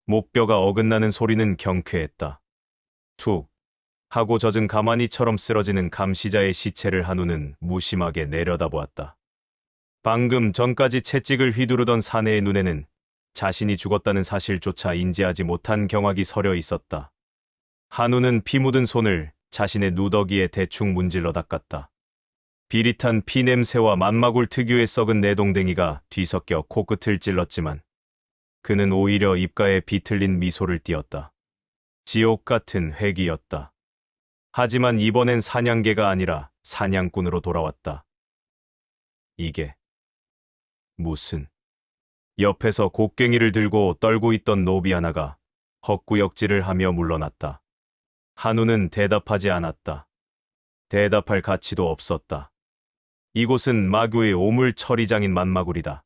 목뼈가 어긋나는 소리는 경쾌했다. 툭 하고 젖은 가마니처럼 쓰러지는 감시자의 시체를 한우는 무심하게 내려다보았다. 방금 전까지 채찍을 휘두르던 사내의 눈에는 자신이 죽었다는 사실조차 인지하지 못한 경악이 서려 있었다. 한우는 피 묻은 손을 자신의 누더기에 대충 문질러 닦았다. 비릿한 피 냄새와 만마굴 특유의 썩은 내동댕이가 뒤섞여 코끝을 찔렀지만 그는 오히려 입가에 비틀린 미소를 띄었다. 지옥 같은 회기였다. 하지만 이번엔 사냥개가 아니라 사냥꾼으로 돌아왔다. 이게 무슨... 옆에서 곡괭이를 들고 떨고 있던 노비 하나가 헛구역질을 하며 물러났다. 한우는 대답하지 않았다. 대답할 가치도 없었다. 이곳은 마교의 오물 처리장인 만마굴이다.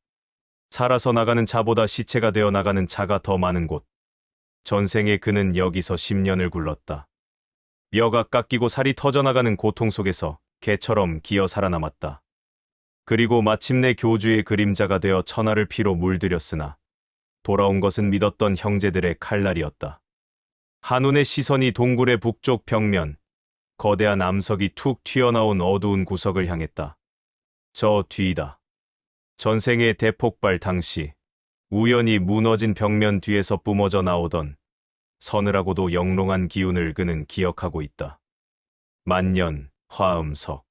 살아서 나가는 자보다 시체가 되어 나가는 자가 더 많은 곳. 전생에 그는 여기서 10년을 굴렀다. 뼈가 깎이고 살이 터져나가는 고통 속에서 개처럼 기어 살아남았다. 그리고 마침내 교주의 그림자가 되어 천하를 피로 물들였으나 돌아온 것은 믿었던 형제들의 칼날이었다. 한운의 시선이 동굴의 북쪽 벽면, 거대한 암석이 툭 튀어나온 어두운 구석을 향했다. 저 뒤이다. 전생의 대폭발 당시 우연히 무너진 벽면 뒤에서 뿜어져 나오던 서늘하고도 영롱한 기운을 그는 기억하고 있다. 만년 화음석.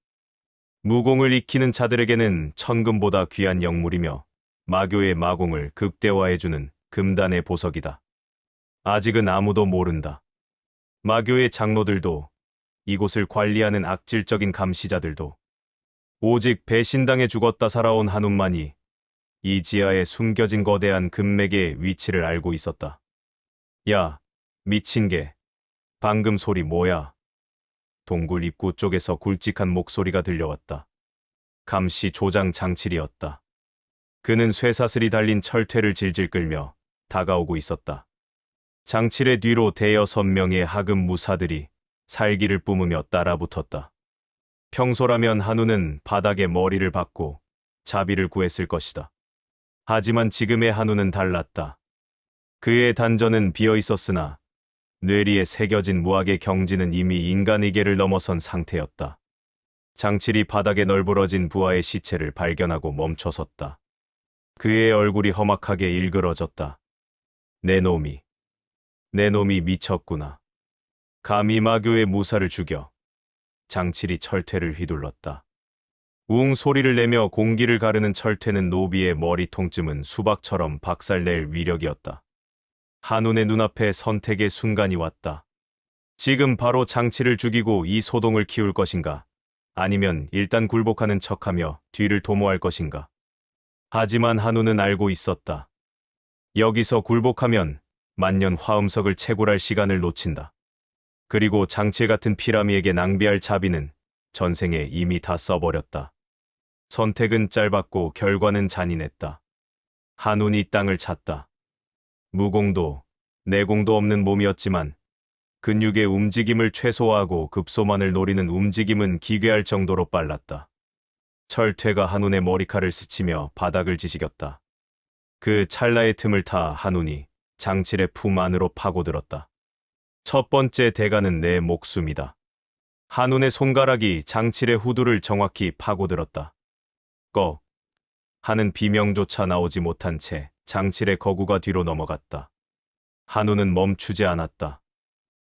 무공을 익히는 자들에게는 천금보다 귀한 영물이며 마교의 마공을 극대화해주는 금단의 보석이다. 아직은 아무도 모른다. 마교의 장로들도, 이곳을 관리하는 악질적인 감시자들도, 오직 배신당해 죽었다 살아온 한운만이 이 지하에 숨겨진 거대한 금맥의 위치를 알고 있었다. 야, 미친 개. 방금 소리 뭐야? 동굴 입구 쪽에서 굵직한 목소리가 들려왔다. 감시 조장 장칠이었다. 그는 쇠사슬이 달린 철퇴를 질질 끌며 다가오고 있었다. 장칠의 뒤로 대여섯 명의 하급 무사들이 살기를 뿜으며 따라붙었다. 평소라면 한우는 바닥에 머리를 박고 자비를 구했을 것이다. 하지만 지금의 한우는 달랐다. 그의 단전은 비어 있었으나 뇌리에 새겨진 무악의 경지는 이미 인간의계를 넘어선 상태였다. 장칠이 바닥에 널브러진 부하의 시체를 발견하고 멈춰섰다. 그의 얼굴이 험악하게 일그러졌다. 내 놈이 미쳤구나. 감히 마교의 무사를 죽여. 장칠이 철퇴를 휘둘렀다. 웅 소리를 내며 공기를 가르는 철퇴는 노비의 머리통쯤은 수박처럼 박살낼 위력이었다. 한운의 눈앞에 선택의 순간이 왔다. 지금 바로 장치를 죽이고 이 소동을 키울 것인가? 아니면 일단 굴복하는 척하며 뒤를 도모할 것인가? 하지만 한운은 알고 있었다. 여기서 굴복하면 만년 화음석을 채굴할 시간을 놓친다. 그리고 장치 같은 피라미에게 낭비할 자비는 전생에 이미 다 써버렸다. 선택은 짧았고 결과는 잔인했다. 한운이 땅을 찼다. 무공도, 내공도 없는 몸이었지만 근육의 움직임을 최소화하고 급소만을 노리는 움직임은 기괴할 정도로 빨랐다. 철퇴가 한운의 머리칼을 스치며 바닥을 지지겼다. 그 찰나의 틈을 타 한운이 장칠의 품 안으로 파고들었다. 첫 번째 대가는 내 목숨이다. 한운의 손가락이 장칠의 후두를 정확히 파고들었다. 꺼 하는 비명조차 나오지 못한 채 장칠의 거구가 뒤로 넘어갔다. 한우는 멈추지 않았다.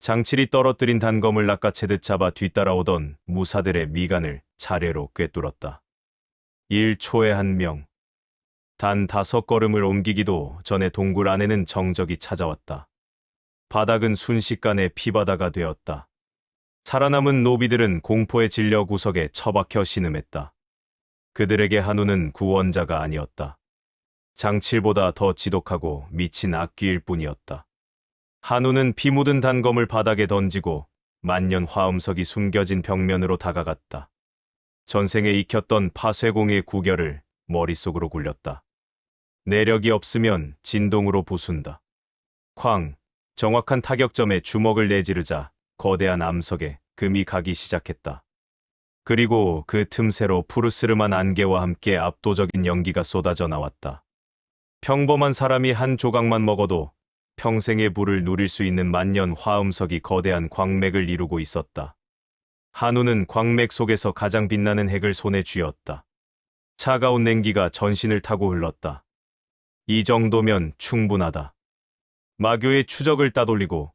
장칠이 떨어뜨린 단검을 낚아채듯 잡아 뒤따라오던 무사들의 미간을 차례로 꿰뚫었다. 1초에 한 명. 단 5걸음을 옮기기도 전에 동굴 안에는 정적이 찾아왔다. 바닥은 순식간에 피바다가 되었다. 살아남은 노비들은 공포에 질려 구석에 처박혀 신음했다. 그들에게 한우는 구원자가 아니었다. 장칠보다 더 지독하고 미친 악귀일 뿐이었다. 한우는 피 묻은 단검을 바닥에 던지고 만년 화음석이 숨겨진 벽면으로 다가갔다. 전생에 익혔던 파쇄공의 구결을 머릿속으로 굴렸다. 내력이 없으면 진동으로 부순다. 쾅! 정확한 타격점에 주먹을 내지르자 거대한 암석에 금이 가기 시작했다. 그리고 그 틈새로 푸르스름한 안개와 함께 압도적인 연기가 쏟아져 나왔다. 평범한 사람이 한 조각만 먹어도 평생의 부를 누릴 수 있는 만년 화음석이 거대한 광맥을 이루고 있었다. 한우는 광맥 속에서 가장 빛나는 핵을 손에 쥐었다. 차가운 냉기가 전신을 타고 흘렀다. 이 정도면 충분하다. 마교의 추적을 따돌리고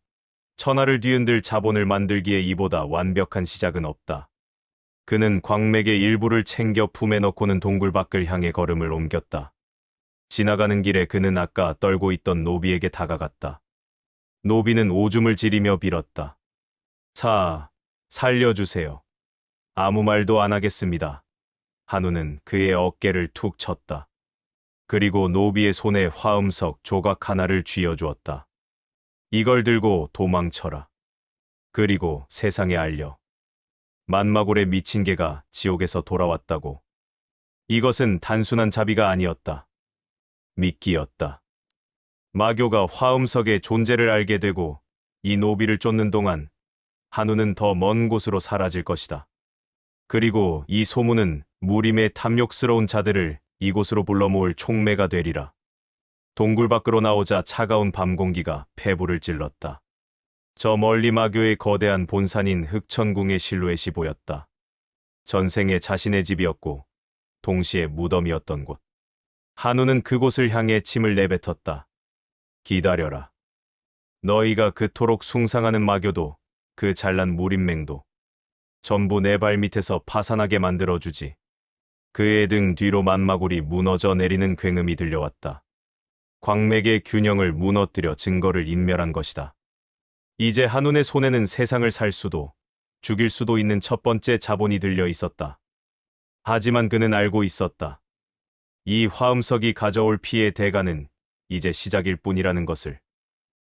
천하를 뒤흔들 자본을 만들기에 이보다 완벽한 시작은 없다. 그는 광맥의 일부를 챙겨 품에 넣고는 동굴 밖을 향해 걸음을 옮겼다. 지나가는 길에 그는 아까 떨고 있던 노비에게 다가갔다. 노비는 오줌을 지리며 빌었다. 자, 살려주세요. 아무 말도 안 하겠습니다. 한우는 그의 어깨를 툭 쳤다. 그리고 노비의 손에 화음석 조각 하나를 쥐어주었다. 이걸 들고 도망쳐라. 그리고 세상에 알려. 만마골의 미친 개가 지옥에서 돌아왔다고. 이것은 단순한 자비가 아니었다. 미끼였다. 마교가 화음석의 존재를 알게 되고 이 노비를 쫓는 동안 한우는 더 먼 곳으로 사라질 것이다. 그리고 이 소문은 무림의 탐욕스러운 자들을 이곳으로 불러 모을 촉매가 되리라. 동굴 밖으로 나오자 차가운 밤 공기가 폐부를 찔렀다. 저 멀리 마교의 거대한 본산인 흑천궁의 실루엣이 보였다. 전생에 자신의 집이었고 동시에 무덤이었던 곳. 한우는 그곳을 향해 침을 내뱉었다. 기다려라. 너희가 그토록 숭상하는 마교도 그 잘난 무림맹도 전부 내 발 밑에서 파산하게 만들어주지. 그의 등 뒤로 만마골이 무너져 내리는 굉음이 들려왔다. 광맥의 균형을 무너뜨려 증거를 인멸한 것이다. 이제 한운의 손에는 세상을 살 수도 죽일 수도 있는 첫 번째 자본이 들려 있었다. 하지만 그는 알고 있었다. 이 화음석이 가져올 피해의 대가는 이제 시작일 뿐이라는 것을.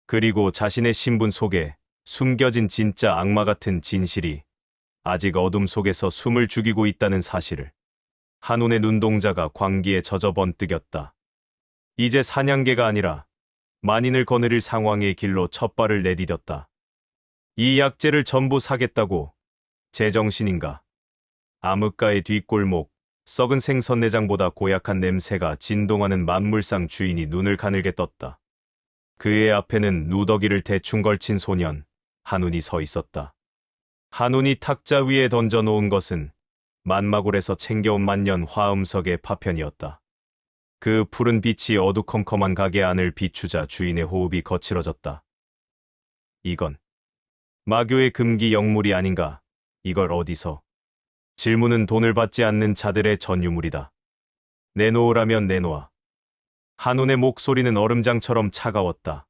그리고 자신의 신분 속에 숨겨진 진짜 악마 같은 진실이 아직 어둠 속에서 숨을 죽이고 있다는 사실을. 한운의 눈동자가 광기에 젖어 번뜩였다. 이제 사냥개가 아니라 만인을 거느릴 상황의 길로 첫 발을 내디뎠다. 이 약재를 전부 사겠다고 제정신인가? 암흑가의 뒷골목, 썩은 생선 내장보다 고약한 냄새가 진동하는 만물상 주인이 눈을 가늘게 떴다. 그의 앞에는 누더기를 대충 걸친 소년, 한운이 서 있었다. 한운이 탁자 위에 던져놓은 것은 만마골에서 챙겨온 만년 화음석의 파편이었다. 그 푸른 빛이 어두컴컴한 가게 안을 비추자 주인의 호흡이 거칠어졌다. 이건 마교의 금기 영물이 아닌가? 이걸 어디서? 질문은 돈을 받지 않는 자들의 전유물이다. 내놓으라면 내놓아. 한운의 목소리는 얼음장처럼 차가웠다.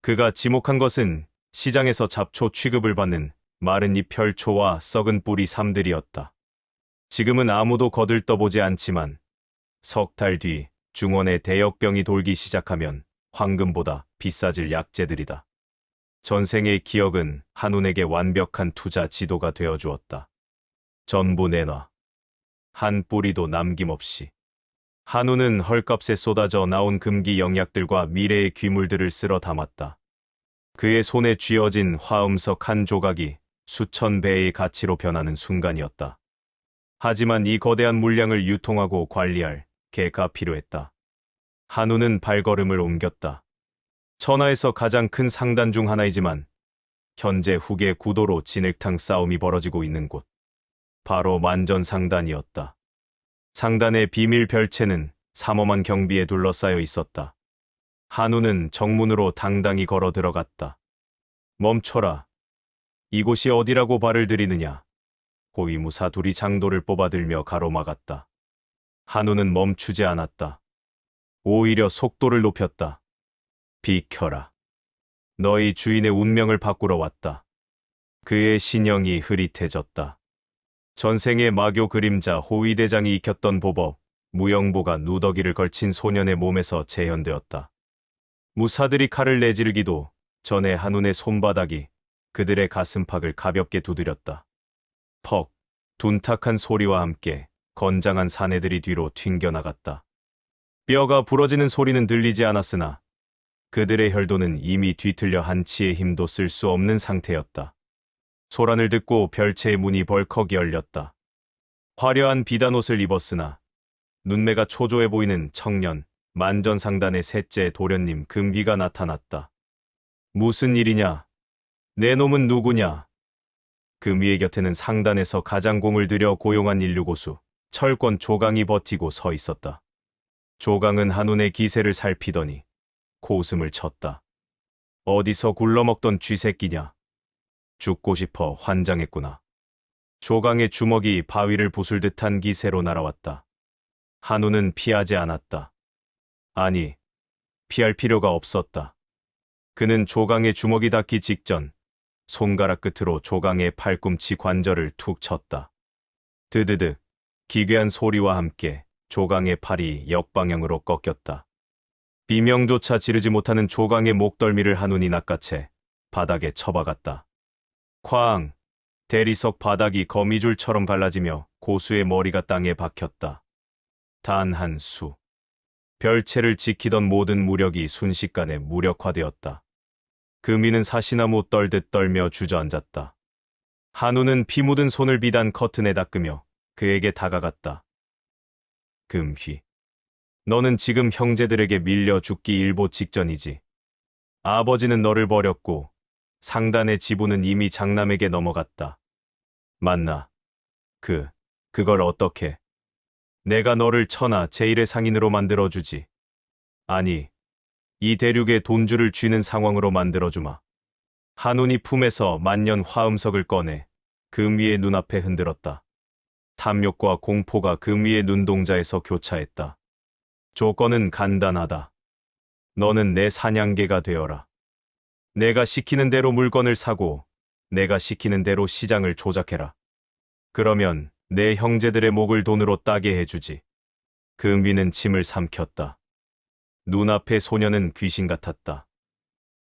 그가 지목한 것은 시장에서 잡초 취급을 받는 마른 잎 펼초와 썩은 뿌리 삼들이었다. 지금은 아무도 거들떠보지 않지만 석 달 뒤 중원의 대역병이 돌기 시작하면 황금보다 비싸질 약재들이다. 전생의 기억은 한운에게 완벽한 투자 지도가 되어주었다. 전부 내놔. 한 뿌리도 남김없이. 한운은 헐값에 쏟아져 나온 금기 영약들과 미래의 귀물들을 쓸어 담았다. 그의 손에 쥐어진 화음석 한 조각이 수천 배의 가치로 변하는 순간이었다. 하지만 이 거대한 물량을 유통하고 관리할 개가 필요했다. 한우는 발걸음을 옮겼다. 천하에서 가장 큰 상단 중 하나이지만 현재 후계 구도로 진흙탕 싸움이 벌어지고 있는 곳. 바로 만전상단이었다. 상단의 비밀 별채는 삼엄한 경비에 둘러싸여 있었다. 한우는 정문으로 당당히 걸어 들어갔다. 멈춰라. 이곳이 어디라고 발을 들이느냐. 호위무사 둘이 장도를 뽑아들며 가로막았다. 한우는 멈추지 않았다. 오히려 속도를 높였다. 비켜라. 너희 주인의 운명을 바꾸러 왔다. 그의 신형이 흐릿해졌다. 전생의 마교 그림자 호위대장이 익혔던 보법, 무영보가 누더기를 걸친 소년의 몸에서 재현되었다. 무사들이 칼을 내지르기도 전에 한운의 손바닥이 그들의 가슴팍을 가볍게 두드렸다. 퍽, 둔탁한 소리와 함께 건장한 사내들이 뒤로 튕겨나갔다. 뼈가 부러지는 소리는 들리지 않았으나 그들의 혈도는 이미 뒤틀려 한치의 힘도 쓸 수 없는 상태였다. 소란을 듣고 별채의 문이 벌컥 열렸다. 화려한 비단옷을 입었으나 눈매가 초조해 보이는 청년, 만전상단의 셋째 도련님 금기가 나타났다. 무슨 일이냐? 내 놈은 누구냐? 금위의 곁에는 상단에서 가장 공을 들여 고용한 인류고수 철권 조강이 버티고 서 있었다. 조강은 한운의 기세를 살피더니 고웃음을 쳤다. 어디서 굴러먹던 쥐새끼냐? 죽고 싶어 환장했구나. 조강의 주먹이 바위를 부술 듯한 기세로 날아왔다. 한운은 피하지 않았다. 아니, 피할 필요가 없었다. 그는 조강의 주먹이 닿기 직전 손가락 끝으로 조강의 팔꿈치 관절을 툭 쳤다. 드드득, 기괴한 소리와 함께 조강의 팔이 역방향으로 꺾였다. 비명조차 지르지 못하는 조강의 목덜미를 한운이 낚아채 바닥에 처박았다. 쾅! 대리석 바닥이 거미줄처럼 갈라지며 고수의 머리가 땅에 박혔다. 단 한 수. 별채를 지키던 모든 무력이 순식간에 무력화되었다. 금이는 사시나무 떨듯 떨며 주저앉았다. 한우는 피 묻은 손을 비단 커튼에 닦으며 그에게 다가갔다. 금휘. 너는 지금 형제들에게 밀려 죽기 일보 직전이지. 아버지는 너를 버렸고 상단의 지분은 이미 장남에게 넘어갔다. 맞나? 그걸 어떻게? 내가 너를 천하 제1의 상인으로 만들어주지. 아니, 이 대륙의 돈줄을 쥐는 상황으로 만들어주마. 한운이 품에서 만년 화음석을 꺼내 금위의 눈앞에 흔들었다. 탐욕과 공포가 금위의 눈동자에서 교차했다. 조건은 간단하다. 너는 내 사냥개가 되어라. 내가 시키는 대로 물건을 사고 내가 시키는 대로 시장을 조작해라. 그러면 내 형제들의 목을 돈으로 따게 해주지. 금위는 침을 삼켰다. 눈앞의 소녀는 귀신 같았다.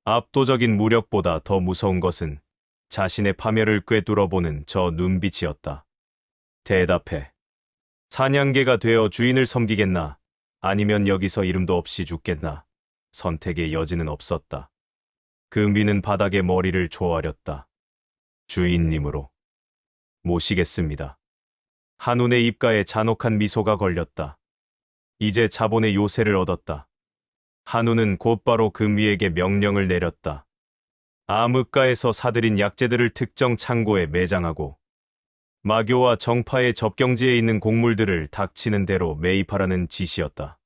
압도적인 무력보다 더 무서운 것은 자신의 파멸을 꿰뚫어보는 저 눈빛이었다. 대답해. 사냥개가 되어 주인을 섬기겠나? 아니면 여기서 이름도 없이 죽겠나? 선택의 여지는 없었다. 금위는 바닥에 머리를 조아렸다. 주인님으로 모시겠습니다. 한운의 입가에 잔혹한 미소가 걸렸다. 이제 자본의 요새를 얻었다. 한운은 곧바로 금위에게 명령을 내렸다. 암흑가에서 사들인 약재들을 특정 창고에 매장하고 마교와 정파의 접경지에 있는 곡물들을 닥치는 대로 매입하라는 지시였다.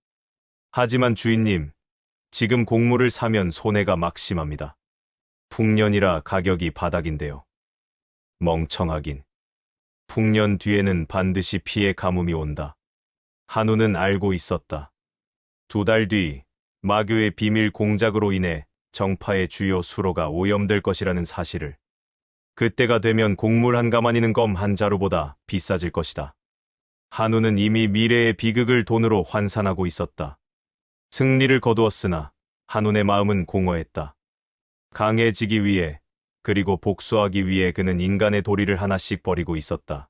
하지만 주인님, 지금 곡물을 사면 손해가 막심합니다. 풍년이라 가격이 바닥인데요. 멍청하긴. 풍년 뒤에는 반드시 피해 가뭄이 온다. 한우는 알고 있었다. 2달 뒤 마교의 비밀 공작으로 인해 정파의 주요 수로가 오염될 것이라는 사실을. 그때가 되면 곡물 한 가마니는 검 한 자루보다 비싸질 것이다. 한우는 이미 미래의 비극을 돈으로 환산하고 있었다. 승리를 거두었으나 한운의 마음은 공허했다. 강해지기 위해 그리고 복수하기 위해 그는 인간의 도리를 하나씩 버리고 있었다.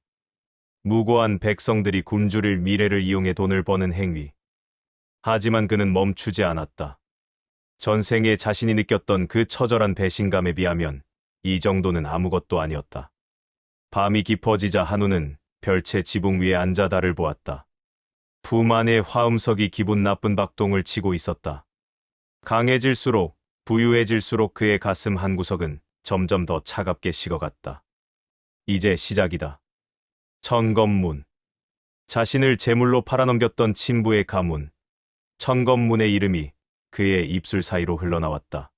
무고한 백성들이 굶주릴 미래를 이용해 돈을 버는 행위. 하지만 그는 멈추지 않았다. 전생에 자신이 느꼈던 그 처절한 배신감에 비하면 이 정도는 아무것도 아니었다. 밤이 깊어지자 한우는 별채 지붕 위에 앉아 달을 보았다. 품 안의 화음석이 기분 나쁜 박동을 치고 있었다. 강해질수록 부유해질수록 그의 가슴 한구석은 점점 더 차갑게 식어갔다. 이제 시작이다. 천검문. 자신을 제물로 팔아넘겼던 친부의 가문. 천검문의 이름이 그의 입술 사이로 흘러나왔다.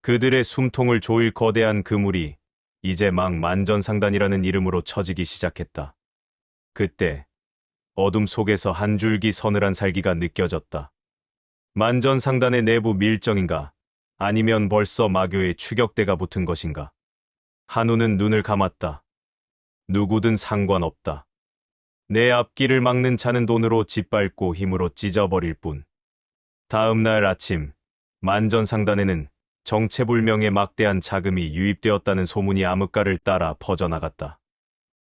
그들의 숨통을 조일 거대한 그물이 이제 막 만전상단이라는 이름으로 쳐지기 시작했다. 그때 어둠 속에서 한 줄기 서늘한 살기가 느껴졌다. 만전상단의 내부 밀정인가? 아니면 벌써 마교의 추격대가 붙은 것인가? 한우는 눈을 감았다. 누구든 상관없다. 내 앞길을 막는 자는 돈으로 짓밟고 힘으로 찢어버릴 뿐. 다음 날 아침, 만전상단에는 정체불명의 막대한 자금이 유입되었다는 소문이 암흑가를 따라 퍼져나갔다.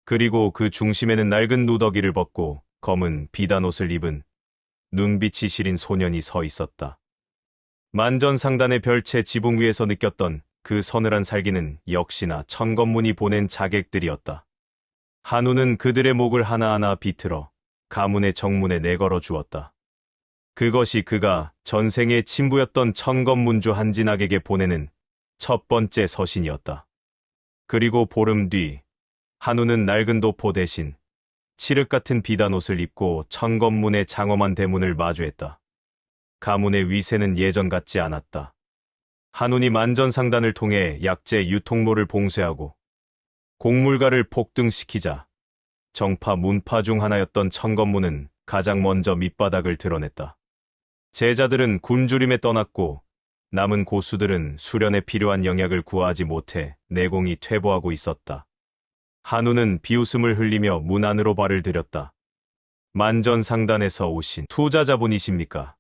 그리고 그 중심에는 낡은 누더기를 벗고 검은 비단 옷을 입은 눈빛이 시린 소년이 서 있었다. 만전상단의 별채 지붕 위에서 느꼈던 그 서늘한 살기는 역시나 천검문이 보낸 자객들이었다. 한우는 그들의 목을 하나하나 비틀어 가문의 정문에 내걸어 주었다. 그것이 그가 전생의 친부였던 천검문주 한진학에게 보내는 첫 번째 서신이었다. 그리고 보름 뒤 한우는 낡은 도포 대신 칠흑 같은 비단 옷을 입고 천검문의 장엄한 대문을 마주했다. 가문의 위세는 예전 같지 않았다. 한운이 만전상단을 통해 약재 유통로를 봉쇄하고 곡물가를 폭등시키자 정파 문파 중 하나였던 천검문은 가장 먼저 밑바닥을 드러냈다. 제자들은 굶주림에 떠났고 남은 고수들은 수련에 필요한 영약을 구하지 못해 내공이 퇴보하고 있었다. 한우는 비웃음을 흘리며 문 안으로 발을 들였다. 만전상단에서 오신 투자자분이십니까?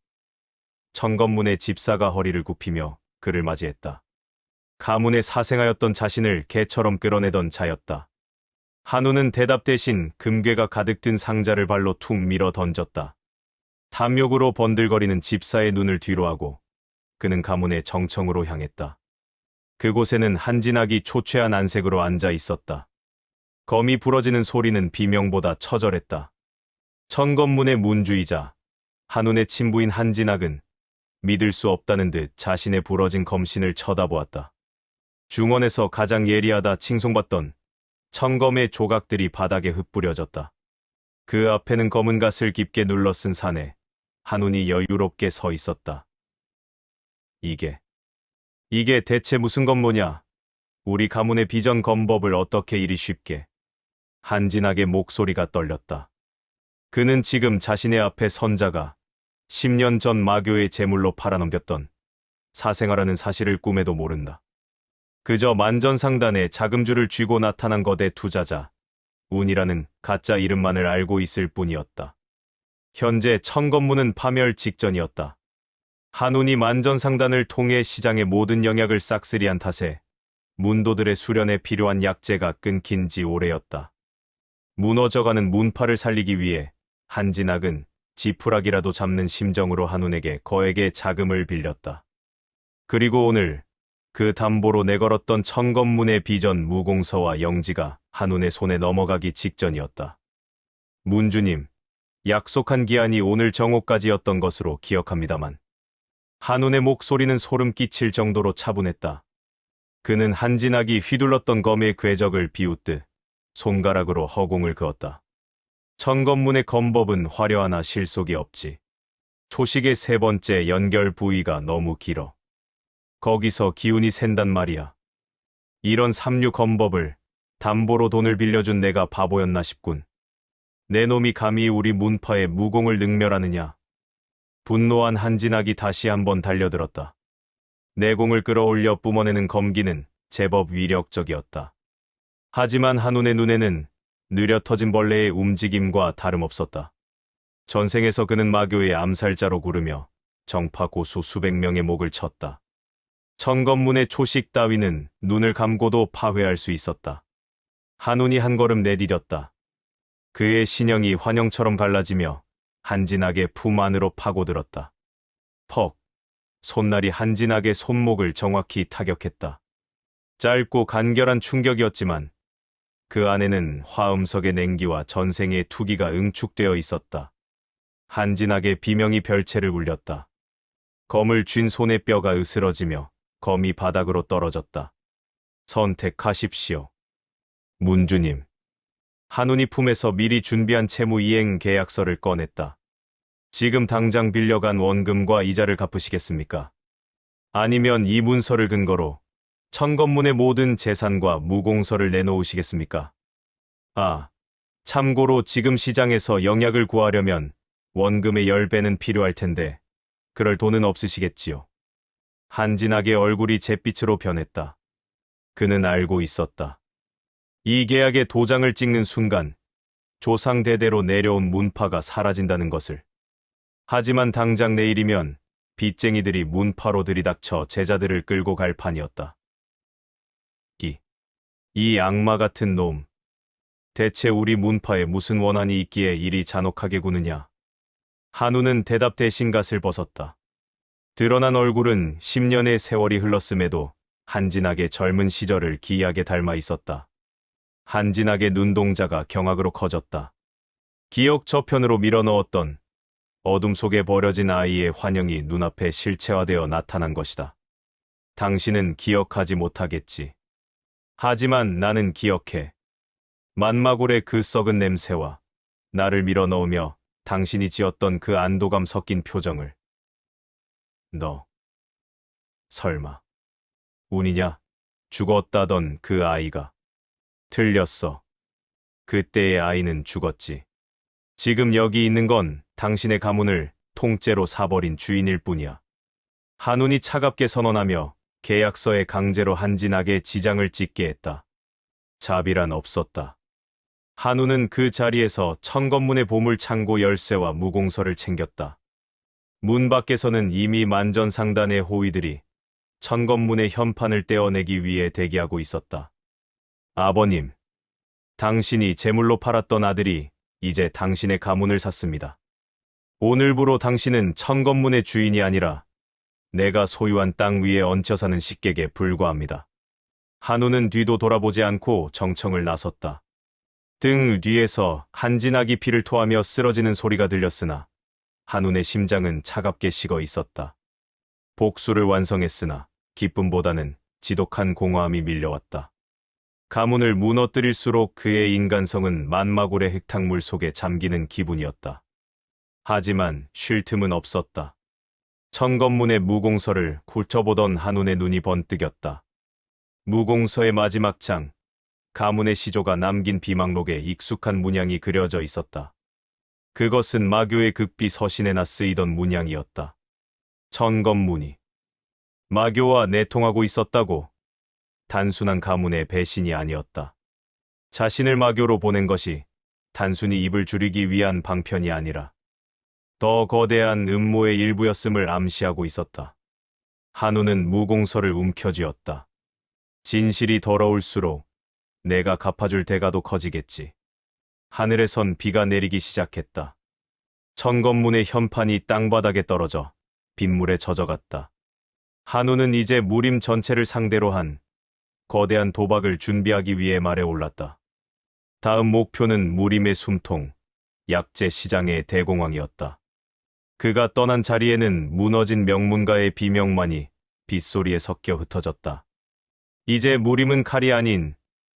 천검문의 집사가 허리를 굽히며 그를 맞이했다. 가문에 사생하였던 자신을 개처럼 끌어내던 자였다. 한우는 대답 대신 금괴가 가득 든 상자를 발로 툭 밀어 던졌다. 탐욕으로 번들거리는 집사의 눈을 뒤로하고 그는 가문의 정청으로 향했다. 그곳에는 한진학이 초췌한 안색으로 앉아 있었다. 검이 부러지는 소리는 비명보다 처절했다. 천검문의 문주이자 한운의 친부인 한진학은 믿을 수 없다는 듯 자신의 부러진 검신을 쳐다보았다. 중원에서 가장 예리하다 칭송받던 천검의 조각들이 바닥에 흩뿌려졌다. 그 앞에는 검은 갓을 깊게 눌러 쓴 산에 한운이 여유롭게 서 있었다. 이게 대체 무슨 검모냐? 우리 가문의 비전 검법을 어떻게 이리 쉽게? 한진학의 목소리가 떨렸다. 그는 지금 자신의 앞에 선자가 10년 전 마교의 제물로 팔아넘겼던 사생아라는 사실을 꿈에도 모른다. 그저 만전상단에 자금줄을 쥐고 나타난 거대 투자자 운이라는 가짜 이름만을 알고 있을 뿐이었다. 현재 천검문은 파멸 직전이었다. 한운이 만전상단을 통해 시장의 모든 영약을 싹쓸이한 탓에 문도들의 수련에 필요한 약재가 끊긴 지 오래였다. 무너져가는 문파를 살리기 위해 한진학은 지푸라기라도 잡는 심정으로 한운에게 거액의 자금을 빌렸다. 그리고 오늘 그 담보로 내걸었던 천검문의 비전 무공서와 영지가 한운의 손에 넘어가기 직전이었다. 문주님, 약속한 기한이 오늘 정오까지였던 것으로 기억합니다만. 한운의 목소리는 소름 끼칠 정도로 차분했다. 그는 한진학이 휘둘렀던 검의 궤적을 비웃듯 손가락으로 허공을 그었다. 천검문의 검법은 화려하나 실속이 없지. 초식의 세 번째 연결 부위가 너무 길어. 거기서 기운이 샌단 말이야. 이런 삼류 검법을 담보로 돈을 빌려준 내가 바보였나 싶군. 내 놈이 감히 우리 문파의 무공을 능멸하느냐. 분노한 한진학이 다시 한번 달려들었다. 내공을 끌어올려 뿜어내는 검기는 제법 위력적이었다. 하지만 한운의 눈에는 느려 터진 벌레의 움직임과 다름없었다. 전생에서 그는 마교의 암살자로 구르며 정파 고수 수백 명의 목을 쳤다. 천검문의 초식 따위는 눈을 감고도 파회할 수 있었다. 한운이 한 걸음 내디뎠다. 그의 신형이 환영처럼 갈라지며 한진학의 품 안으로 파고들었다. 퍽! 손날이 한진학의 손목을 정확히 타격했다. 짧고 간결한 충격이었지만 그 안에는 화음석의 냉기와 전생의 투기가 응축되어 있었다. 한진학의 비명이 별채를 울렸다. 검을 쥔 손의 뼈가 으스러지며 검이 바닥으로 떨어졌다. 선택하십시오. 문주님. 한운이 품에서 미리 준비한 채무 이행 계약서를 꺼냈다. 지금 당장 빌려간 원금과 이자를 갚으시겠습니까? 아니면 이 문서를 근거로 천검문의 모든 재산과 무공서를 내놓으시겠습니까? 아, 참고로 지금 시장에서 영약을 구하려면 원금의 10배는 필요할 텐데 그럴 돈은 없으시겠지요. 한진학의 얼굴이 잿빛으로 변했다. 그는 알고 있었다. 이 계약의 도장을 찍는 순간 조상대대로 내려온 문파가 사라진다는 것을. 하지만 당장 내일이면 빚쟁이들이 문파로 들이닥쳐 제자들을 끌고 갈 판이었다. 이 악마 같은 놈. 대체 우리 문파에 무슨 원한이 있기에 이리 잔혹하게 구느냐. 한우는 대답 대신 갓을 벗었다. 드러난 얼굴은 10년의 세월이 흘렀음에도 한진학의 젊은 시절을 기이하게 닮아 있었다. 한진학의 눈동자가 경악으로 커졌다. 기억 저편으로 밀어넣었던 어둠 속에 버려진 아이의 환영이 눈앞에 실체화되어 나타난 것이다. 당신은 기억하지 못하겠지. 하지만 나는 기억해. 만마골의 그 썩은 냄새와 나를 밀어넣으며 당신이 지었던 그 안도감 섞인 표정을. 너, 설마, 운이냐? 죽었다던 그 아이가. 틀렸어. 그때의 아이는 죽었지. 지금 여기 있는 건 당신의 가문을 통째로 사버린 주인일 뿐이야. 한운이 차갑게 선언하며 계약서에 강제로 한진학의 지장을 찍게 했다. 자비란 없었다. 한우는 그 자리에서 천건문의 보물 창고 열쇠와 무공서를 챙겼다. 문 밖에서는 이미 만전상단의 호위들이 천건문의 현판을 떼어내기 위해 대기하고 있었다. 아버님, 당신이 제물로 팔았던 아들이 이제 당신의 가문을 샀습니다. 오늘부로 당신은 천건문의 주인이 아니라 내가 소유한 땅 위에 얹혀 사는 식객에 불과합니다. 한우는 뒤도 돌아보지 않고 정청을 나섰다. 등 뒤에서 한진학이 피를 토하며 쓰러지는 소리가 들렸으나 한운의 심장은 차갑게 식어 있었다. 복수를 완성했으나 기쁨보다는 지독한 공허함이 밀려왔다. 가문을 무너뜨릴수록 그의 인간성은 만마골의 흙탕물 속에 잠기는 기분이었다. 하지만 쉴 틈은 없었다. 천건문의 무공서를 훑어보던 한운의 눈이 번뜩였다. 무공서의 마지막 장, 가문의 시조가 남긴 비망록에 익숙한 문양이 그려져 있었다. 그것은 마교의 극비 서신에나 쓰이던 문양이었다. 천건문이 마교와 내통하고 있었다고. 단순한 가문의 배신이 아니었다. 자신을 마교로 보낸 것이 단순히 입을 줄이기 위한 방편이 아니라 더 거대한 음모의 일부였음을 암시하고 있었다. 한우는 무공서를 움켜쥐었다. 진실이 더러울수록 내가 갚아줄 대가도 커지겠지. 하늘에선 비가 내리기 시작했다. 천건문의 현판이 땅바닥에 떨어져 빗물에 젖어갔다. 한우는 이제 무림 전체를 상대로 한 거대한 도박을 준비하기 위해 말에 올랐다. 다음 목표는 무림의 숨통, 약재 시장의 대공황이었다. 그가 떠난 자리에는 무너진 명문가의 비명만이 빗소리에 섞여 흩어졌다. 이제 무림은 칼이 아닌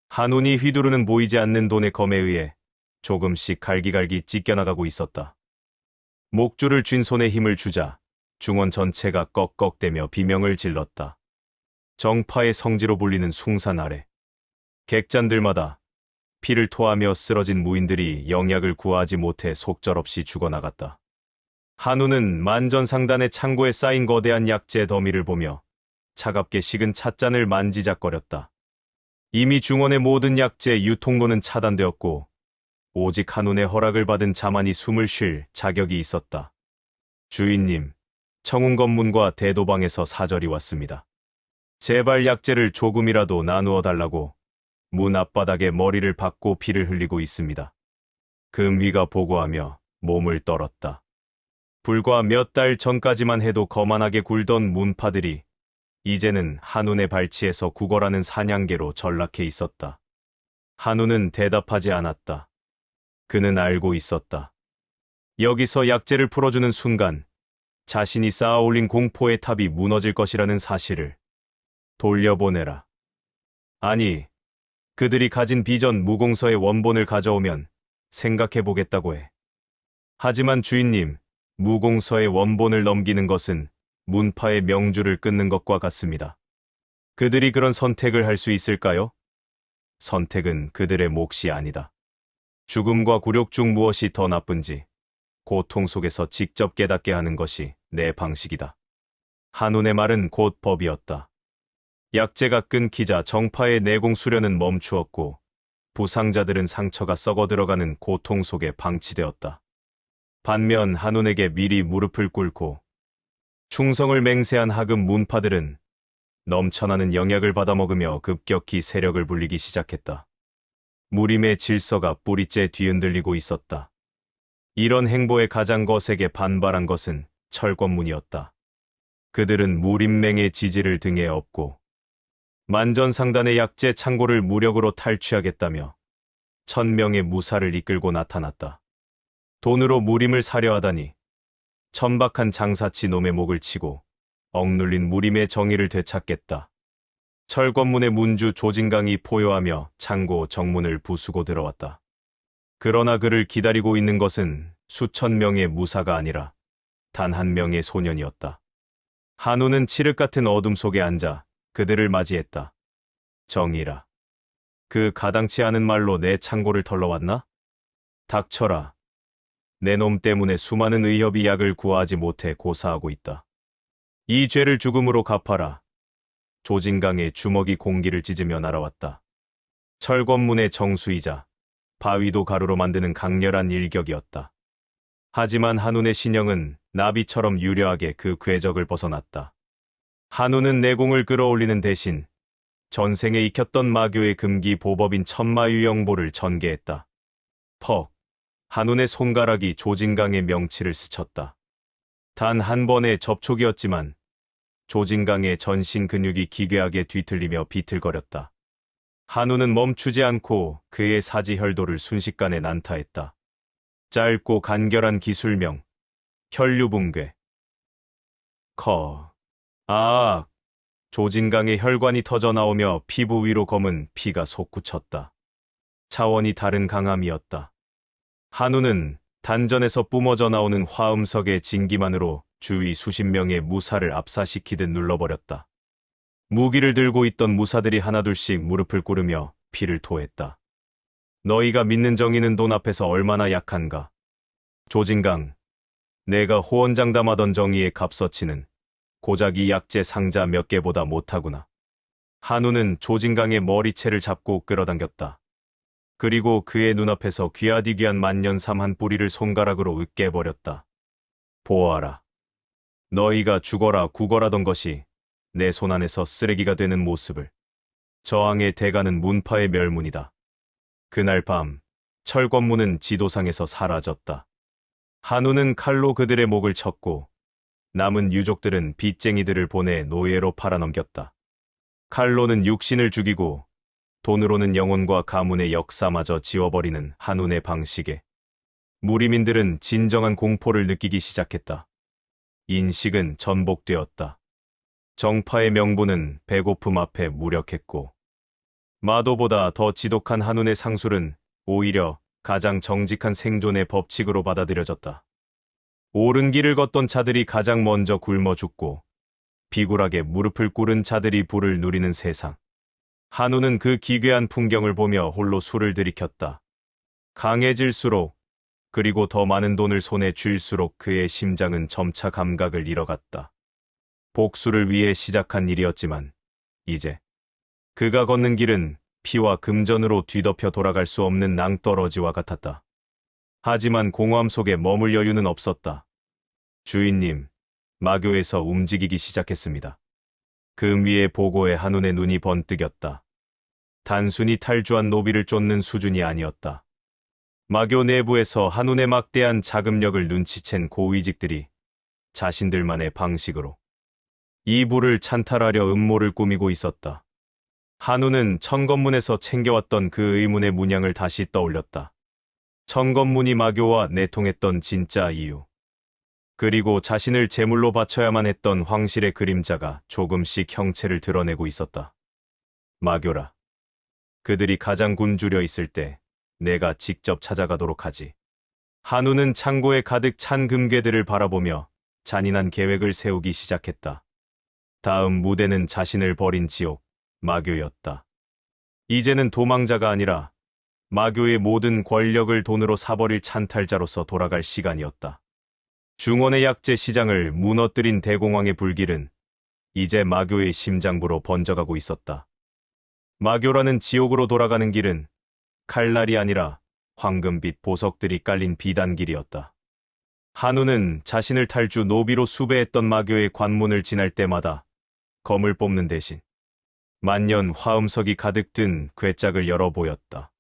한운이 휘두르는 보이지 않는 돈의 검에 의해 조금씩 갈기갈기 찢겨나가고 있었다. 목줄을 쥔 손에 힘을 주자 중원 전체가 꺽꺽대며 비명을 질렀다. 정파의 성지로 불리는 숭산 아래 객잔들마다 피를 토하며 쓰러진 무인들이 영약을 구하지 못해 속절없이 죽어나갔다. 한우는 만전상단의 창고에 쌓인 거대한 약재 더미를 보며 차갑게 식은 찻잔을 만지작거렸다. 이미 중원의 모든 약재 유통로는 차단되었고 오직 한운의 허락을 받은 자만이 숨을 쉴 자격이 있었다. 주인님, 청운건문과 대도방에서 사절이 왔습니다. 제발 약재를 조금이라도 나누어 달라고 문 앞바닥에 머리를 박고 피를 흘리고 있습니다. 금위가 보고하며 몸을 떨었다. 불과 몇 달 전까지만 해도 거만하게 굴던 문파들이 이제는 한운의 발치에서 구걸하는 사냥개로 전락해 있었다. 한운은 대답하지 않았다. 그는 알고 있었다. 여기서 약재를 풀어주는 순간 자신이 쌓아올린 공포의 탑이 무너질 것이라는 사실을. 돌려보내라. 아니, 그들이 가진 비전 무공서의 원본을 가져오면 생각해보겠다고 해. 하지만 주인님, 무공서의 원본을 넘기는 것은 문파의 명주를 끊는 것과 같습니다. 그들이 그런 선택을 할 수 있을까요? 선택은 그들의 몫이 아니다. 죽음과 굴욕 중 무엇이 더 나쁜지 고통 속에서 직접 깨닫게 하는 것이 내 방식이다. 한운의 말은 곧 법이었다. 약재가 끊기자 정파의 내공 수련은 멈추었고 부상자들은 상처가 썩어 들어가는 고통 속에 방치되었다. 반면 한운에게 미리 무릎을 꿇고 충성을 맹세한 하급 문파들은 넘쳐나는 영약을 받아먹으며 급격히 세력을 불리기 시작했다. 무림의 질서가 뿌리째 뒤흔들리고 있었다. 이런 행보에 가장 거세게 반발한 것은 철권문이었다. 그들은 무림맹의 지지를 등에 업고 만전상단의 약재 창고를 무력으로 탈취하겠다며 1000명의 무사를 이끌고 나타났다. 돈으로 무림을 사려 하다니 천박한 장사치 놈의 목을 치고 억눌린 무림의 정의를 되찾겠다. 철권문의 문주 조진강이 포효하며 창고 정문을 부수고 들어왔다. 그러나 그를 기다리고 있는 것은 수천 명의 무사가 아니라 단 한 명의 소년이었다. 한우는 칠흑 같은 어둠 속에 앉아 그들을 맞이했다. 정의라. 그 가당치 않은 말로 내 창고를 털러왔나? 닥쳐라. 내 놈 때문에 수많은 의협이 약을 구하지 못해 고사하고 있다. 이 죄를 죽음으로 갚아라. 조진강의 주먹이 공기를 찢으며 날아왔다. 철권문의 정수이자 바위도 가루로 만드는 강렬한 일격이었다. 하지만 한운의 신형은 나비처럼 유려하게 그 궤적을 벗어났다. 한운은 내공을 끌어올리는 대신 전생에 익혔던 마교의 금기 보법인 천마유영보를 전개했다. 퍽! 한운의 손가락이 조진강의 명치를 스쳤다. 단 한 번의 접촉이었지만 조진강의 전신 근육이 기괴하게 뒤틀리며 비틀거렸다. 한우는 멈추지 않고 그의 사지혈도를 순식간에 난타했다. 짧고 간결한 기술명, 혈류붕괴. 조진강의 혈관이 터져나오며 피부 위로 검은 피가 솟구쳤다. 차원이 다른 강함이었다. 한우는 단전에서 뿜어져 나오는 화음석의 진기만으로 주위 수십 명의 무사를 압사시키듯 눌러버렸다. 무기를 들고 있던 무사들이 하나둘씩 무릎을 꿇으며 피를 토했다. 너희가 믿는 정의는 돈 앞에서 얼마나 약한가. 조진강, 내가 호언장담하던 정의의 값어치는 고작 이 약재 상자 몇 개보다 못하구나. 한우는 조진강의 머리채를 잡고 끌어당겼다. 그리고 그의 눈앞에서 귀하디귀한 만년삼 한 뿌리를 손가락으로 으깨버렸다. 보아라. 너희가 죽어라 구걸하던 것이 내 손 안에서 쓰레기가 되는 모습을. 저항의 대가는 문파의 멸문이다. 그날 밤 철권문은 지도상에서 사라졌다. 한우는 칼로 그들의 목을 쳤고 남은 유족들은 빚쟁이들을 보내 노예로 팔아넘겼다. 칼로는 육신을 죽이고 돈으로는 영혼과 가문의 역사마저 지워버리는 한운의 방식에 무리민들은 진정한 공포를 느끼기 시작했다. 인식은 전복되었다. 정파의 명분은 배고픔 앞에 무력했고 마도보다 더 지독한 한운의 상술은 오히려 가장 정직한 생존의 법칙으로 받아들여졌다. 옳은 길을 걷던 자들이 가장 먼저 굶어 죽고 비굴하게 무릎을 꿇은 자들이 부를 누리는 세상. 한우는 그 기괴한 풍경을 보며 홀로 술을 들이켰다. 강해질수록 그리고 더 많은 돈을 손에 쥘수록 그의 심장은 점차 감각을 잃어갔다. 복수를 위해 시작한 일이었지만 이제 그가 걷는 길은 피와 금전으로 뒤덮여 돌아갈 수 없는 낭떠러지와 같았다. 하지만 공허함 속에 머물 여유는 없었다. 주인님, 마교에서 움직이기 시작했습니다. 금 위의 보고에 한운의 눈이 번뜩였다. 단순히 탈주한 노비를 쫓는 수준이 아니었다. 마교 내부에서 한운의 막대한 자금력을 눈치챈 고위직들이 자신들만의 방식으로 이 부를 찬탈하려 음모를 꾸미고 있었다. 한운은 청건문에서 챙겨왔던 그 의문의 문양을 다시 떠올렸다. 청건문이 마교와 내통했던 진짜 이유. 그리고 자신을 제물로 바쳐야만 했던 황실의 그림자가 조금씩 형체를 드러내고 있었다. 마교라. 그들이 가장 굶주려 있을 때 내가 직접 찾아가도록 하지. 한우는 창고에 가득 찬 금괴들을 바라보며 잔인한 계획을 세우기 시작했다. 다음 무대는 자신을 버린 지옥, 마교였다. 이제는 도망자가 아니라 마교의 모든 권력을 돈으로 사버릴 찬탈자로서 돌아갈 시간이었다. 중원의 약재 시장을 무너뜨린 대공황의 불길은 이제 마교의 심장부로 번져가고 있었다. 마교라는 지옥으로 돌아가는 길은 칼날이 아니라 황금빛 보석들이 깔린 비단길이었다. 한우는 자신을 탈주 노비로 수배했던 마교의 관문을 지날 때마다 검을 뽑는 대신 만년 화음석이 가득 든 궤짝을 열어 보였다.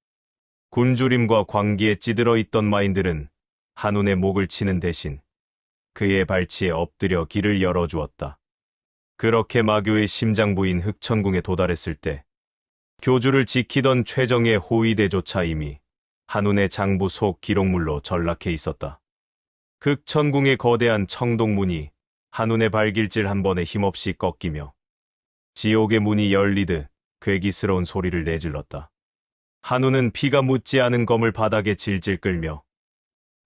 굶주림과 광기에 찌들어 있던 마인들은 한운의 목을 치는 대신 그의 발치에 엎드려 길을 열어주었다. 그렇게 마교의 심장부인 흑천궁에 도달했을 때 교주를 지키던 최정의 호위대조차 이미 한운의 장부 속 기록물로 전락해 있었다. 흑천궁의 거대한 청동문이 한운의 발길질 한 번에 힘없이 꺾이며 지옥의 문이 열리듯 괴기스러운 소리를 내질렀다. 한운은 피가 묻지 않은 검을 바닥에 질질 끌며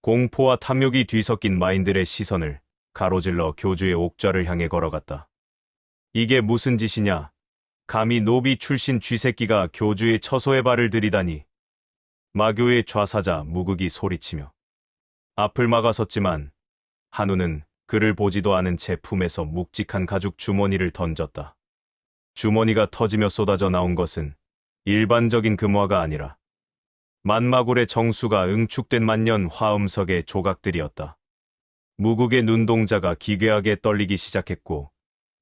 공포와 탐욕이 뒤섞인 마인들의 시선을 가로질러 교주의 옥좌를 향해 걸어갔다. 이게 무슨 짓이냐? 감히 노비 출신 쥐새끼가 교주의 처소에 발을 들이다니. 마교의 좌사자 무극이 소리치며 앞을 막아섰지만 한우는 그를 보지도 않은 채 품에서 묵직한 가죽 주머니를 던졌다. 주머니가 터지며 쏟아져 나온 것은 일반적인 금화가 아니라 만마굴의 정수가 응축된 만년 화음석의 조각들이었다. 무국의 눈동자가 기괴하게 떨리기 시작했고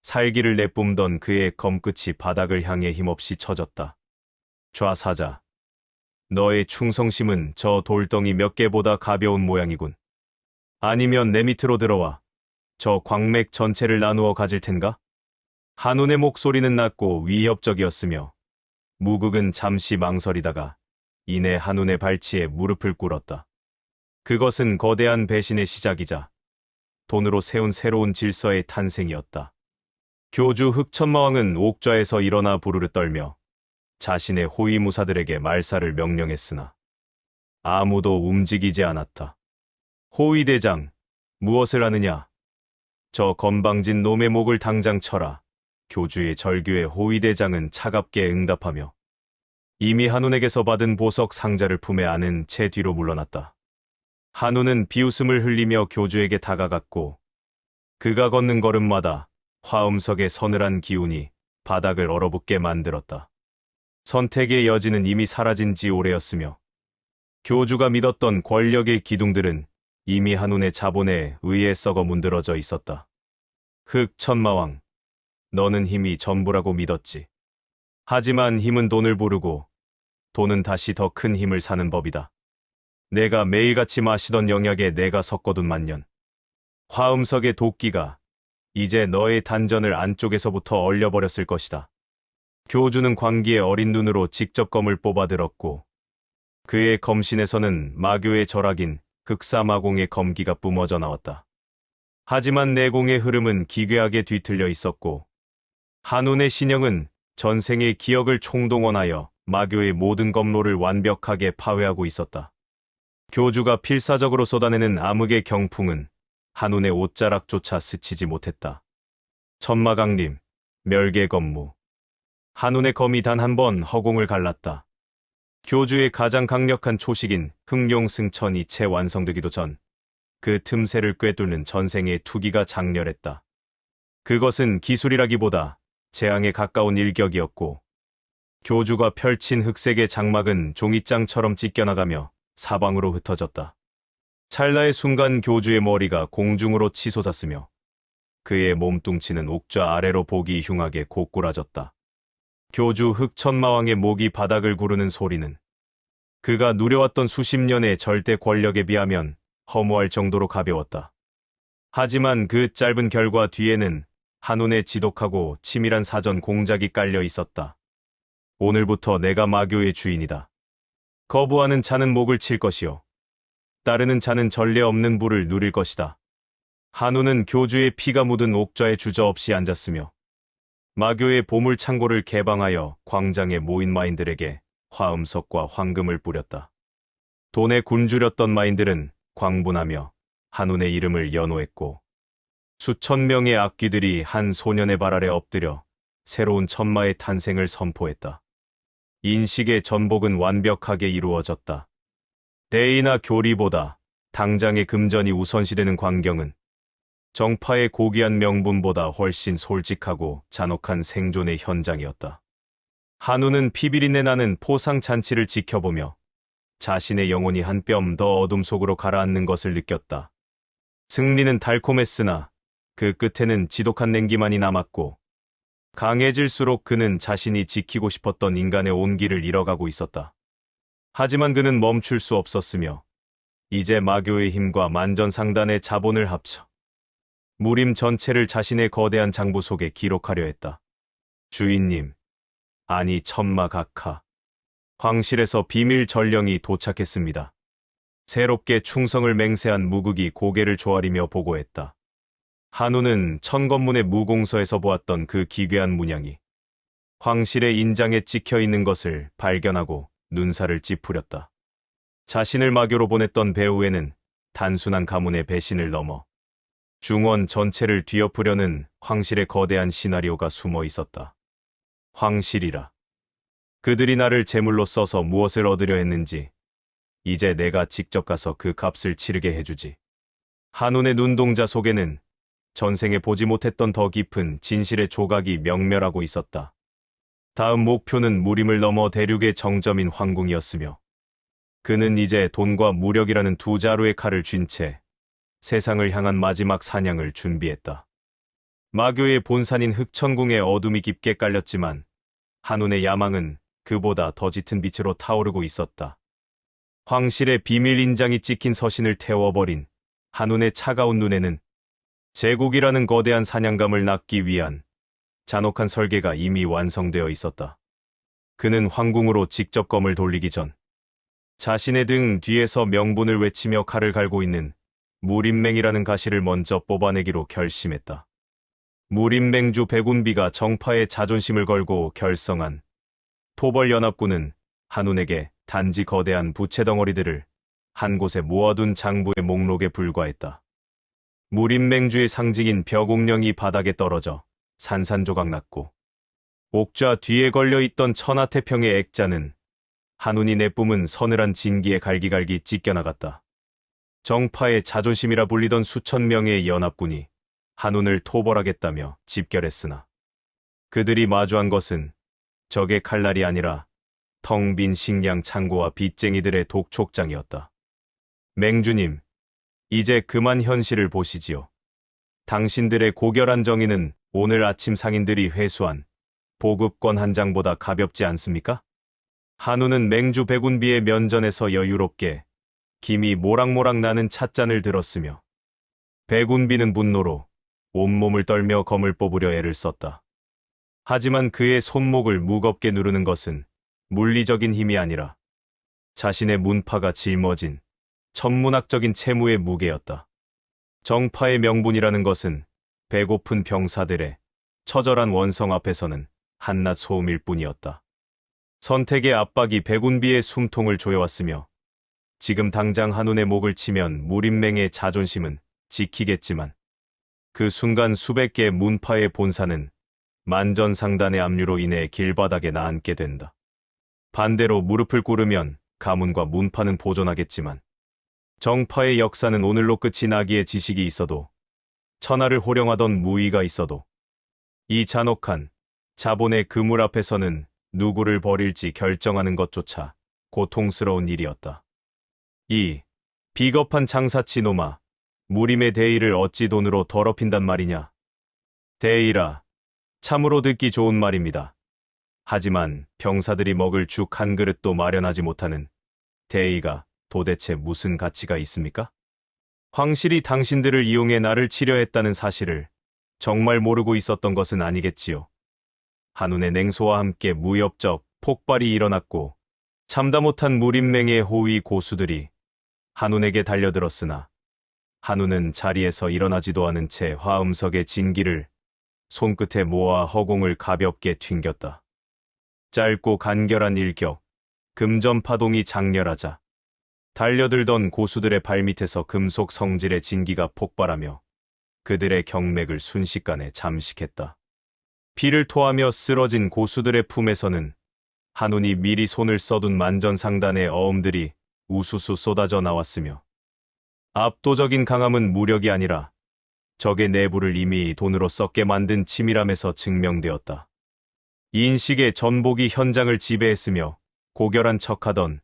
살기를 내뿜던 그의 검끝이 바닥을 향해 힘없이 쳐졌다. 좌사자, 너의 충성심은 저 돌덩이 몇 개보다 가벼운 모양이군. 아니면 내 밑으로 들어와 저 광맥 전체를 나누어 가질 텐가? 한운의 목소리는 낮고 위협적이었으며 무국은 잠시 망설이다가 이내 한운의 발치에 무릎을 꿇었다. 그것은 거대한 배신의 시작이자 돈으로 세운 새로운 질서의 탄생이었다. 교주 흑천마왕은 옥좌에서 일어나 부르르 떨며 자신의 호위무사들에게 말살을 명령했으나 아무도 움직이지 않았다. 호위대장, 무엇을 하느냐? 저 건방진 놈의 목을 당장 쳐라. 교주의 절규에 호위대장은 차갑게 응답하며 이미 한운에게서 받은 보석 상자를 품에 안은 채 뒤로 물러났다. 한운은 비웃음을 흘리며 교주에게 다가갔고 그가 걷는 걸음마다 화음석의 서늘한 기운이 바닥을 얼어붙게 만들었다. 선택의 여지는 이미 사라진 지 오래였으며 교주가 믿었던 권력의 기둥들은 이미 한운의 자본에 의해 썩어 문드러져 있었다. 흑천마왕, 너는 힘이 전부라고 믿었지. 하지만 힘은 돈을 부르고 돈은 다시 더 큰 힘을 사는 법이다. 내가 매일같이 마시던 영약에 내가 섞어둔 만년 화음석의 도끼가 이제 너의 단전을 안쪽에서부터 얼려버렸을 것이다. 교주는 광기의 어린 눈으로 직접 검을 뽑아들었고 그의 검신에서는 마교의 절악인 극사마공의 검기가 뿜어져 나왔다. 하지만 내공의 흐름은 기괴하게 뒤틀려 있었고 한운의 신형은 전생의 기억을 총동원하여 마교의 모든 검로를 완벽하게 파괴하고 있었다. 교주가 필사적으로 쏟아내는 암흑의 경풍은 한운의 옷자락조차 스치지 못했다. 천마강림, 멸계검무. 한운의 검이 단 한 번 허공을 갈랐다. 교주의 가장 강력한 초식인 흑룡승천이 채 완성되기도 전 그 틈새를 꿰뚫는 전생의 투기가 장렬했다. 그것은 기술이라기보다 재앙에 가까운 일격이었고 교주가 펼친 흑색의 장막은 종이장처럼 찢겨나가며 사방으로 흩어졌다. 찰나의 순간 교주의 머리가 공중으로 치솟았으며 그의 몸뚱치는 옥좌 아래로 보기 흉하게 고꾸라졌다. 교주 흑천마왕의 목이 바닥을 구르는 소리는 그가 누려왔던 수십 년의 절대 권력에 비하면 허무할 정도로 가벼웠다. 하지만 그 짧은 결과 뒤에는 한운의 지독하고 치밀한 사전 공작이 깔려 있었다. 오늘부터 내가 마교의 주인이다. 거부하는 자는 목을 칠 것이요. 따르는 자는 전례 없는 부를 누릴 것이다. 한운은 교주의 피가 묻은 옥좌에 주저없이 앉았으며 마교의 보물 창고를 개방하여 광장에 모인 마인들에게 화음석과 황금을 뿌렸다. 돈에 굶주렸던 마인들은 광분하며 한운의 이름을 연호했고 수천 명의 악귀들이 한 소년의 발 아래 엎드려 새로운 천마의 탄생을 선포했다. 인식의 전복은 완벽하게 이루어졌다. 대의나 교리보다 당장의 금전이 우선시되는 광경은 정파의 고귀한 명분보다 훨씬 솔직하고 잔혹한 생존의 현장이었다. 한우는 피비린내 나는 포상잔치를 지켜보며 자신의 영혼이 한 뼘 더 어둠 속으로 가라앉는 것을 느꼈다. 승리는 달콤했으나 그 끝에는 지독한 냉기만이 남았고 강해질수록 그는 자신이 지키고 싶었던 인간의 온기를 잃어가고 있었다. 하지만 그는 멈출 수 없었으며 이제 마교의 힘과 만전상단의 자본을 합쳐 무림 전체를 자신의 거대한 장부 속에 기록하려 했다. 주인님, 아니 천마각하. 황실에서 비밀 전령이 도착했습니다. 새롭게 충성을 맹세한 무극이 고개를 조아리며 보고했다. 한우는 천검문의 무공서에서 보았던 그 기괴한 문양이 황실의 인장에 찍혀 있는 것을 발견하고 눈살을 찌푸렸다. 자신을 마교로 보냈던 배후에는 단순한 가문의 배신을 넘어 중원 전체를 뒤엎으려는 황실의 거대한 시나리오가 숨어 있었다. 황실이라. 그들이 나를 제물로 써서 무엇을 얻으려 했는지 이제 내가 직접 가서 그 값을 치르게 해주지. 한운의 눈동자 속에는 전생에 보지 못했던 더 깊은 진실의 조각이 명멸하고 있었다. 다음 목표는 무림을 넘어 대륙의 정점인 황궁이었으며 그는 이제 돈과 무력이라는 두 자루의 칼을 쥔 채 세상을 향한 마지막 사냥을 준비했다. 마교의 본산인 흑천궁의 어둠이 깊게 깔렸지만 한운의 야망은 그보다 더 짙은 빛으로 타오르고 있었다. 황실의 비밀 인장이 찍힌 서신을 태워버린 한운의 차가운 눈에는 제국이라는 거대한 사냥감을 낳기 위한 잔혹한 설계가 이미 완성되어 있었다. 그는 황궁으로 직접 검을 돌리기 전 자신의 등 뒤에서 명분을 외치며 칼을 갈고 있는 무림맹이라는 가시를 먼저 뽑아내기로 결심했다. 무림맹주 백운비가 정파의 자존심을 걸고 결성한 토벌연합군은 한운에게 단지 거대한 부채 덩어리들을 한 곳에 모아둔 장부의 목록에 불과했다. 무림맹주의 상징인 벼공령이 바닥에 떨어져 산산조각 났고 옥좌 뒤에 걸려있던 천하태평의 액자는 한운이 내뿜은 서늘한 진기에 갈기갈기 찢겨나갔다. 정파의 자존심이라 불리던 수천 명의 연합군이 한운을 토벌하겠다며 집결했으나 그들이 마주한 것은 적의 칼날이 아니라 텅 빈 식량 창고와 빚쟁이들의 독촉장이었다. 맹주님, 이제 그만 현실을 보시지요. 당신들의 고결한 정의는 오늘 아침 상인들이 회수한 보급권 한 장보다 가볍지 않습니까? 한우는 맹주 백운비의 면전에서 여유롭게 김이 모락모락 나는 찻잔을 들었으며 백운비는 분노로 온몸을 떨며 검을 뽑으려 애를 썼다. 하지만 그의 손목을 무겁게 누르는 것은 물리적인 힘이 아니라 자신의 문파가 짊어진 천문학적인 채무의 무게였다. 정파의 명분이라는 것은 배고픈 병사들의 처절한 원성 앞에서는 한낱 소음일 뿐이었다. 선택의 압박이 백운비의 숨통을 조여왔으며 지금 당장 한운의 목을 치면 무림맹의 자존심은 지키겠지만 그 순간 수백 개의 문파의 본사는 만전상단의 압류로 인해 길바닥에 나앉게 된다. 반대로 무릎을 꿇으면 가문과 문파는 보존하겠지만 정파의 역사는 오늘로 끝이 나기에 지식이 있어도 천하를 호령하던 무의가 있어도 이 잔혹한 자본의 그물 앞에서는 누구를 버릴지 결정하는 것조차 고통스러운 일이었다. 이 비겁한 장사치 놈아, 무림의 대의를 어찌 돈으로 더럽힌단 말이냐. 대의라, 참으로 듣기 좋은 말입니다. 하지만 병사들이 먹을 죽 한 그릇도 마련하지 못하는 대의가 도대체 무슨 가치가 있습니까? 황실이 당신들을 이용해 나를 치려 했다는 사실을 정말 모르고 있었던 것은 아니겠지요. 한운의 냉소와 함께 무협적 폭발이 일어났고 참다 못한 무림맹의 호위 고수들이 한운에게 달려들었으나 한운은 자리에서 일어나지도 않은 채 화음석의 진기를 손끝에 모아 허공을 가볍게 튕겼다. 짧고 간결한 일격, 금전 파동이 장렬하자 달려들던 고수들의 발밑에서 금속 성질의 진기가 폭발하며 그들의 경맥을 순식간에 잠식했다. 피를 토하며 쓰러진 고수들의 품에서는 한운이 미리 손을 써둔 만전상단의 어음들이 우수수 쏟아져 나왔으며 압도적인 강함은 무력이 아니라 적의 내부를 이미 돈으로 썩게 만든 치밀함에서 증명되었다. 인식의 전복이 현장을 지배했으며 고결한 척하던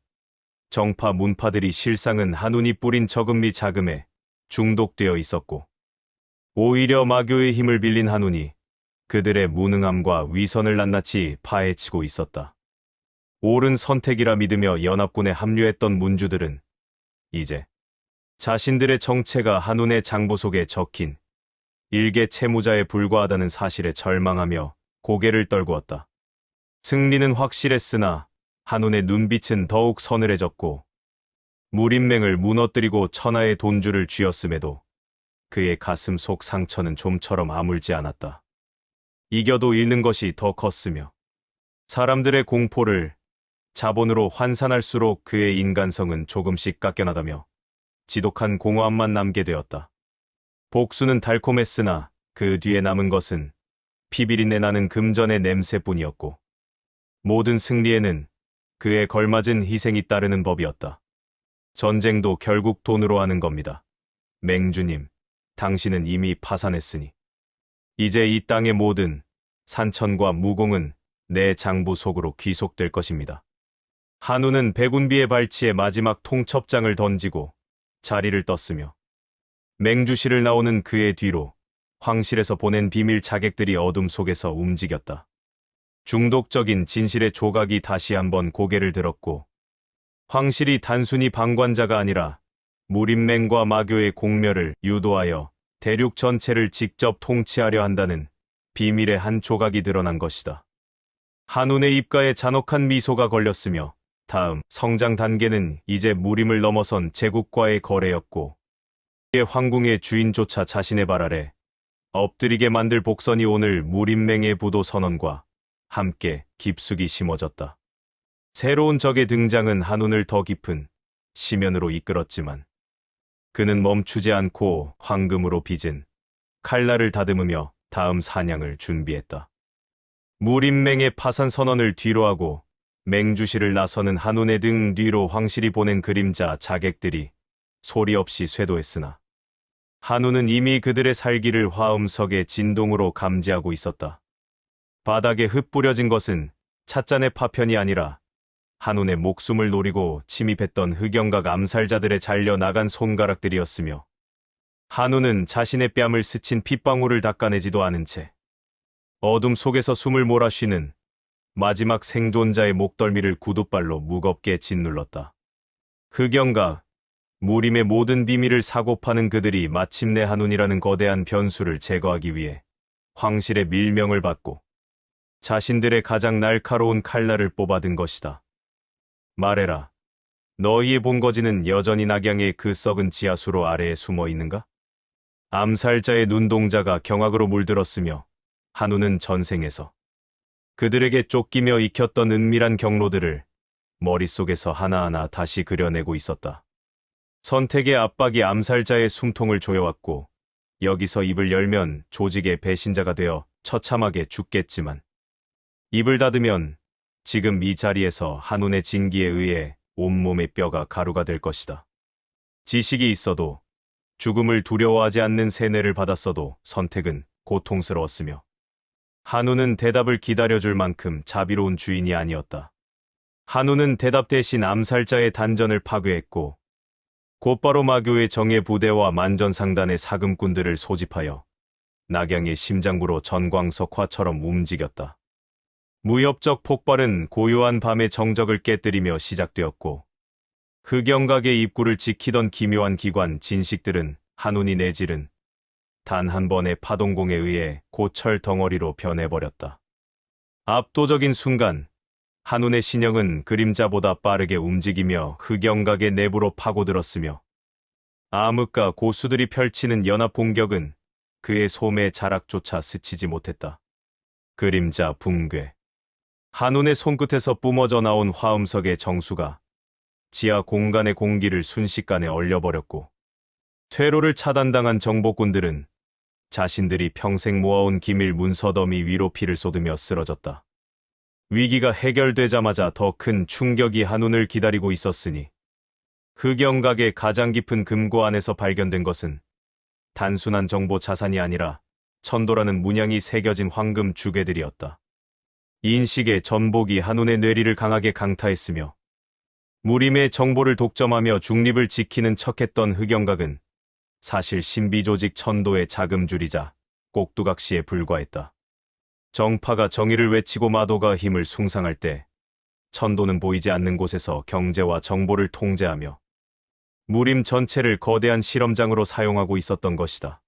정파 문파들이 실상은 한운이 뿌린 저금리 자금에 중독되어 있었고 오히려 마교의 힘을 빌린 한운이 그들의 무능함과 위선을 낱낱이 파헤치고 있었다. 옳은 선택이라 믿으며 연합군에 합류했던 문주들은 이제 자신들의 정체가 한운의 장부 속에 적힌 일개 채무자에 불과하다는 사실에 절망하며 고개를 떨구었다. 승리는 확실했으나 한운의 눈빛은 더욱 서늘해졌고 무림맹을 무너뜨리고 천하의 돈줄을 쥐었음에도 그의 가슴 속 상처는 좀처럼 아물지 않았다. 이겨도 잃는 것이 더 컸으며 사람들의 공포를 자본으로 환산할수록 그의 인간성은 조금씩 깎여나가며 지독한 공허함만 남게 되었다. 복수는 달콤했으나 그 뒤에 남은 것은 피비린내 나는 금전의 냄새뿐이었고 모든 승리에는 그에 걸맞은 희생이 따르는 법이었다. 전쟁도 결국 돈으로 하는 겁니다. 맹주님, 당신은 이미 파산했으니 이제 이 땅의 모든 산천과 무공은 내 장부 속으로 귀속될 것입니다. 한우는 백운비의 발치에 마지막 통첩장을 던지고 자리를 떴으며 맹주실을 나오는 그의 뒤로 황실에서 보낸 비밀 자객들이 어둠 속에서 움직였다. 중독적인 진실의 조각이 다시 한번 고개를 들었고 황실이 단순히 방관자가 아니라 무림맹과 마교의 공멸을 유도하여 대륙 전체를 직접 통치하려 한다는 비밀의 한 조각이 드러난 것이다. 한운의 입가에 잔혹한 미소가 걸렸으며 다음 성장 단계는 이제 무림을 넘어선 제국과의 거래였고 그의 황궁의 주인조차 자신의 발 아래 엎드리게 만들 복선이 오늘 무림맹의 부도 선언과 함께 깊숙이 심어졌다. 새로운 적의 등장은 한운을 더 깊은 심연으로 이끌었지만 그는 멈추지 않고 황금으로 빚은 칼날을 다듬으며 다음 사냥을 준비했다. 무림맹의 파산 선언을 뒤로하고 맹주실을 나서는 한운의 등 뒤로 황실이 보낸 그림자 자객들이 소리 없이 쇄도했으나 한운은 이미 그들의 살기를 화음석의 진동으로 감지하고 있었다. 바닥에 흩뿌려진 것은 찻잔의 파편이 아니라 한운의 목숨을 노리고 침입했던 흑영각 암살자들의 잘려나간 손가락들이었으며 한운은 자신의 뺨을 스친 핏방울을 닦아내지도 않은 채 어둠 속에서 숨을 몰아쉬는 마지막 생존자의 목덜미를 구둣발로 무겁게 짓눌렀다. 흑영각, 무림의 모든 비밀을 사고 파는 그들이 마침내 한운이라는 거대한 변수를 제거하기 위해 황실의 밀명을 받고 자신들의 가장 날카로운 칼날을 뽑아든 것이다. 말해라. 너희의 본거지는 여전히 낙양의 그 썩은 지하수로 아래에 숨어 있는가? 암살자의 눈동자가 경악으로 물들었으며 한우는 전생에서 그들에게 쫓기며 익혔던 은밀한 경로들을 머릿속에서 하나하나 다시 그려내고 있었다. 선택의 압박이 암살자의 숨통을 조여왔고 여기서 입을 열면 조직의 배신자가 되어 처참하게 죽겠지만 입을 닫으면 지금 이 자리에서 한운의 징기에 의해 온몸의 뼈가 가루가 될 것이다. 지식이 있어도 죽음을 두려워하지 않는 세뇌를 받았어도 선택은 고통스러웠으며 한운은 대답을 기다려줄 만큼 자비로운 주인이 아니었다. 한운은 대답 대신 암살자의 단전을 파괴했고 곧바로 마교의 정예 부대와 만전상단의 사금꾼들을 소집하여 낙양의 심장부로 전광석화처럼 움직였다. 무협적 폭발은 고요한 밤의 정적을 깨뜨리며 시작되었고 흑영각의 입구를 지키던 기묘한 기관 진식들은 한운이 내지른 단 한 번의 파동공에 의해 고철 덩어리로 변해버렸다. 압도적인 순간 한운의 신형은 그림자보다 빠르게 움직이며 흑영각의 내부로 파고들었으며 암흑과 고수들이 펼치는 연합 공격은 그의 소매 자락조차 스치지 못했다. 그림자 붕괴. 한운의 손끝에서 뿜어져 나온 화음석의 정수가 지하 공간의 공기를 순식간에 얼려버렸고 퇴로를 차단당한 정복군들은 자신들이 평생 모아온 기밀 문서 더미 위로 피를 쏟으며 쓰러졌다. 위기가 해결되자마자 더 큰 충격이 한운을 기다리고 있었으니 흑영각의 가장 깊은 금고 안에서 발견된 것은 단순한 정보 자산이 아니라 천도라는 문양이 새겨진 황금 주괴들이었다. 인식의 전복이 한운의 뇌리를 강하게 강타했으며 무림의 정보를 독점하며 중립을 지키는 척했던 흑영각은 사실 신비조직 천도의 자금줄이자 꼭두각시에 불과했다. 정파가 정의를 외치고 마도가 힘을 숭상할 때 천도는 보이지 않는 곳에서 경제와 정보를 통제하며 무림 전체를 거대한 실험장으로 사용하고 있었던 것이다.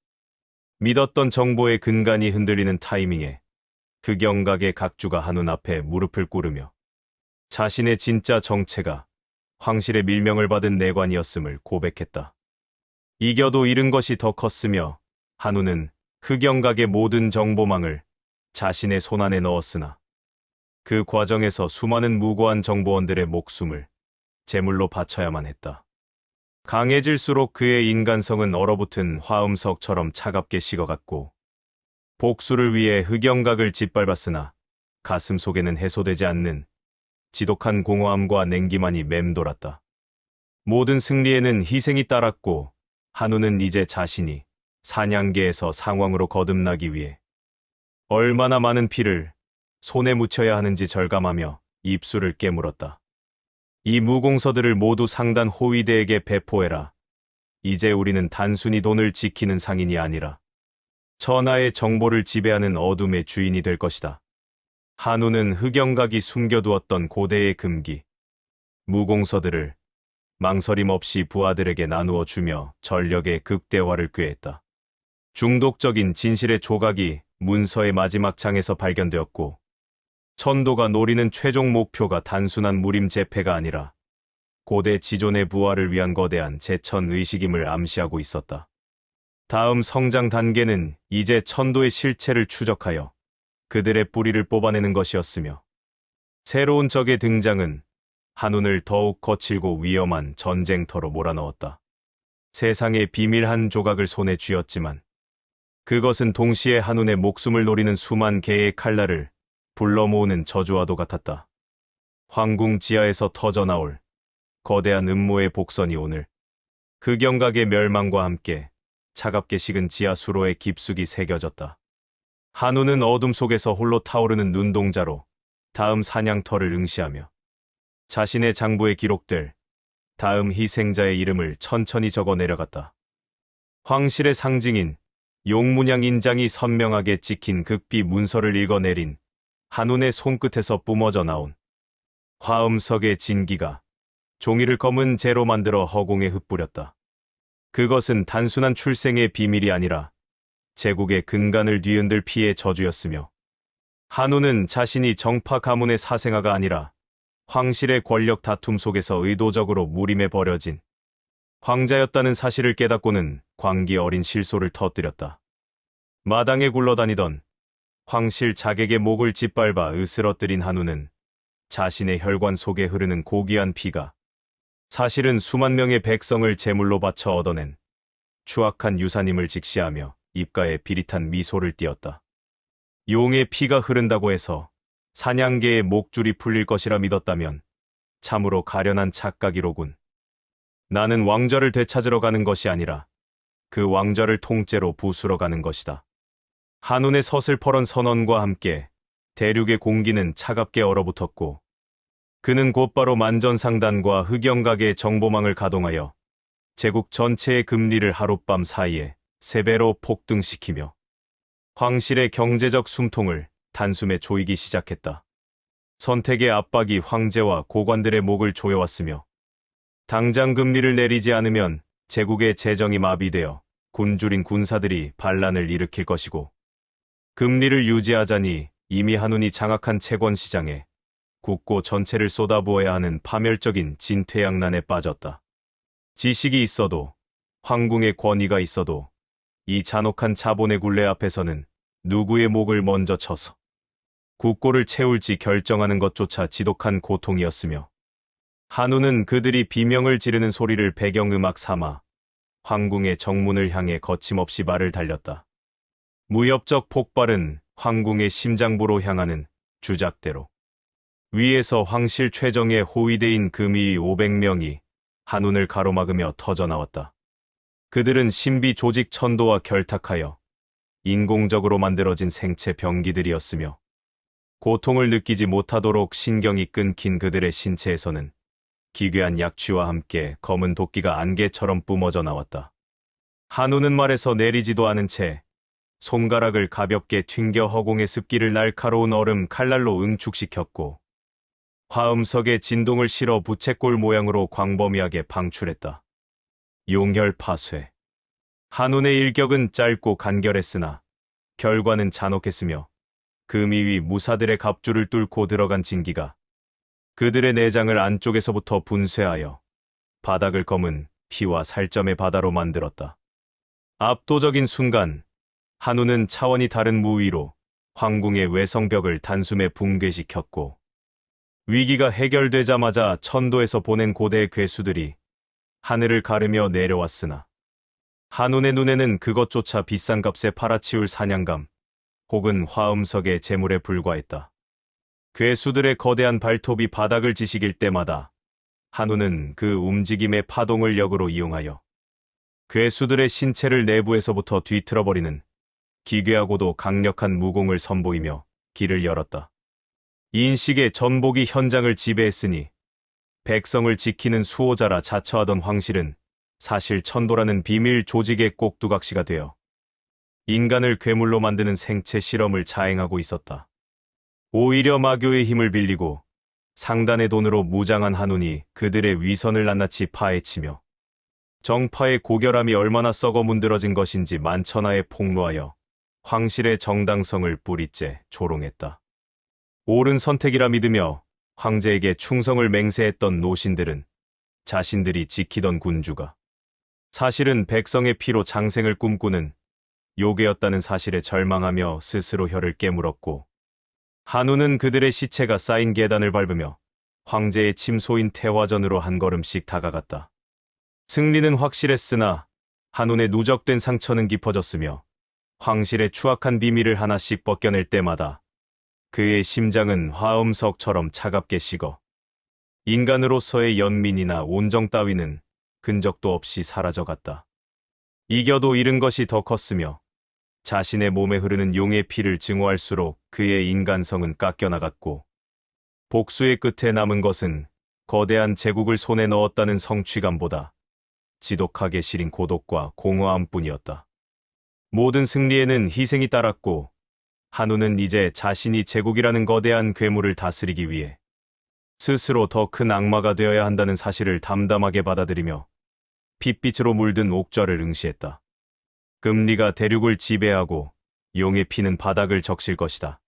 믿었던 정보의 근간이 흔들리는 타이밍에 흑영각의 각주가 한운 앞에 무릎을 꿇으며 자신의 진짜 정체가 황실의 밀명을 받은 내관이었음을 고백했다. 이겨도 잃은 것이 더 컸으며 한우는 흑영각의 모든 정보망을 자신의 손안에 넣었으나 그 과정에서 수많은 무고한 정보원들의 목숨을 제물로 바쳐야만 했다. 강해질수록 그의 인간성은 얼어붙은 화음석처럼 차갑게 식어갔고 복수를 위해 흑영각을 짓밟았으나 가슴 속에는 해소되지 않는 지독한 공허함과 냉기만이 맴돌았다. 모든 승리에는 희생이 따랐고 한우는 이제 자신이 사냥개에서 상왕으로 거듭나기 위해 얼마나 많은 피를 손에 묻혀야 하는지 절감하며 입술을 깨물었다. 이 무공서들을 모두 상단 호위대에게 배포해라. 이제 우리는 단순히 돈을 지키는 상인이 아니라 천하의 정보를 지배하는 어둠의 주인이 될 것이다. 한우는 흑영각이 숨겨두었던 고대의 금기, 무공서들을 망설임 없이 부하들에게 나누어 주며 전력의 극대화를 꾀했다. 중독적인 진실의 조각이 문서의 마지막 장에서 발견되었고 천도가 노리는 최종 목표가 단순한 무림 제패가 아니라 고대 지존의 부활을 위한 거대한 제천 의식임을 암시하고 있었다. 다음 성장 단계는 이제 천도의 실체를 추적하여 그들의 뿌리를 뽑아내는 것이었으며 새로운 적의 등장은 한운을 더욱 거칠고 위험한 전쟁터로 몰아넣었다. 세상의 비밀 한 조각을 손에 쥐었지만 그것은 동시에 한운의 목숨을 노리는 수만 개의 칼날을 불러 모으는 저주와도 같았다. 황궁 지하에서 터져나올 거대한 음모의 복선이 오늘 흑영각의 멸망과 함께 차갑게 식은 지하 수로에 깊숙이 새겨졌다. 한우는 어둠 속에서 홀로 타오르는 눈동자로 다음 사냥터를 응시하며 자신의 장부에 기록될 다음 희생자의 이름을 천천히 적어 내려갔다. 황실의 상징인 용문양 인장이 선명하게 찍힌 극비 문서를 읽어내린 한운의 손끝에서 뿜어져 나온 화음석의 진기가 종이를 검은 재로 만들어 허공에 흩뿌렸다. 그것은 단순한 출생의 비밀이 아니라 제국의 근간을 뒤흔들 피의 저주였으며 한우는 자신이 정파 가문의 사생아가 아니라 황실의 권력 다툼 속에서 의도적으로 무림에 버려진 황자였다는 사실을 깨닫고는 광기 어린 실소를 터뜨렸다. 마당에 굴러다니던 황실 자객의 목을 짓밟아 으스러뜨린 한우는 자신의 혈관 속에 흐르는 고귀한 피가 사실은 수만 명의 백성을 제물로 바쳐 얻어낸 추악한 유산임을 직시하며 입가에 비릿한 미소를 띄었다. 용의 피가 흐른다고 해서 사냥개의 목줄이 풀릴 것이라 믿었다면 참으로 가련한 착각이로군. 나는 왕좌를 되찾으러 가는 것이 아니라 그 왕좌를 통째로 부수러 가는 것이다. 한운의 서슬퍼런 선언과 함께 대륙의 공기는 차갑게 얼어붙었고 그는 곧바로 만전상단과 흑영각의 정보망을 가동하여 제국 전체의 금리를 하룻밤 사이에 3배로 폭등시키며 황실의 경제적 숨통을 단숨에 조이기 시작했다. 선택의 압박이 황제와 고관들의 목을 조여왔으며 당장 금리를 내리지 않으면 제국의 재정이 마비되어 굶주린 군사들이 반란을 일으킬 것이고 금리를 유지하자니 이미 한운이 장악한 채권 시장에 국고 전체를 쏟아부어야 하는 파멸적인 진퇴양난에 빠졌다. 지식이 있어도 황궁의 권위가 있어도 이 잔혹한 자본의 굴레 앞에서는 누구의 목을 먼저 쳐서 국고를 채울지 결정하는 것조차 지독한 고통이었으며 한우는 그들이 비명을 지르는 소리를 배경음악 삼아 황궁의 정문을 향해 거침없이 말을 달렸다. 무협적 폭발은 황궁의 심장부로 향하는 주작대로 위에서 황실 최정의 호위대인 금이 500명이 한운을 가로막으며 터져나왔다. 그들은 신비 조직 천도와 결탁하여 인공적으로 만들어진 생체 병기들이었으며 고통을 느끼지 못하도록 신경이 끊긴 그들의 신체에서는 기괴한 약취와 함께 검은 도끼가 안개처럼 뿜어져 나왔다. 한우는 말에서 내리지도 않은 채 손가락을 가볍게 튕겨 허공의 습기를 날카로운 얼음 칼날로 응축시켰고 화음석에 진동을 실어 부채꼴 모양으로 광범위하게 방출했다. 용혈 파쇄. 한운의 일격은 짧고 간결했으나 결과는 잔혹했으며 금이 위 무사들의 갑주를 뚫고 들어간 진기가 그들의 내장을 안쪽에서부터 분쇄하여 바닥을 검은 피와 살점의 바다로 만들었다. 압도적인 순간, 한우는 차원이 다른 무위로 황궁의 외성벽을 단숨에 붕괴시켰고, 위기가 해결되자마자 천도에서 보낸 고대의 괴수들이 하늘을 가르며 내려왔으나, 한운의 눈에는 그것조차 비싼 값에 팔아치울 사냥감, 혹은 화음석의 재물에 불과했다. 괴수들의 거대한 발톱이 바닥을 지식일 때마다 한우는 그 움직임의 파동을 역으로 이용하여 괴수들의 신체를 내부에서부터 뒤틀어버리는 기괴하고도 강력한 무공을 선보이며 길을 열었다. 인식의 전복이 현장을 지배했으니 백성을 지키는 수호자라 자처하던 황실은 사실 천도라는 비밀 조직의 꼭두각시가 되어 인간을 괴물로 만드는 생체 실험을 자행하고 있었다. 오히려 마교의 힘을 빌리고 상단의 돈으로 무장한 한운이 그들의 위선을 낱낱이 파헤치며 정파의 고결함이 얼마나 썩어 문드러진 것인지 만천하에 폭로하여 황실의 정당성을 뿌리째 조롱했다. 옳은 선택이라 믿으며 황제에게 충성을 맹세했던 노신들은 자신들이 지키던 군주가 사실은 백성의 피로 장생을 꿈꾸는 요괴였다는 사실에 절망하며 스스로 혀를 깨물었고, 한우는 그들의 시체가 쌓인 계단을 밟으며 황제의 침소인 태화전으로 한 걸음씩 다가갔다. 승리는 확실했으나 한운의 누적된 상처는 깊어졌으며 황실의 추악한 비밀을 하나씩 벗겨낼 때마다 그의 심장은 화음석처럼 차갑게 식어 인간으로서의 연민이나 온정 따위는 근적도 없이 사라져갔다. 이겨도 잃은 것이 더 컸으며 자신의 몸에 흐르는 용의 피를 증오할수록 그의 인간성은 깎여나갔고, 복수의 끝에 남은 것은 거대한 제국을 손에 넣었다는 성취감보다 지독하게 시린 고독과 공허함뿐이었다. 모든 승리에는 희생이 따랐고, 한우는 이제 자신이 제국이라는 거대한 괴물을 다스리기 위해 스스로 더 큰 악마가 되어야 한다는 사실을 담담하게 받아들이며 핏빛으로 물든 옥좌를 응시했다. 금리가 대륙을 지배하고 용의 피는 바닥을 적실 것이다.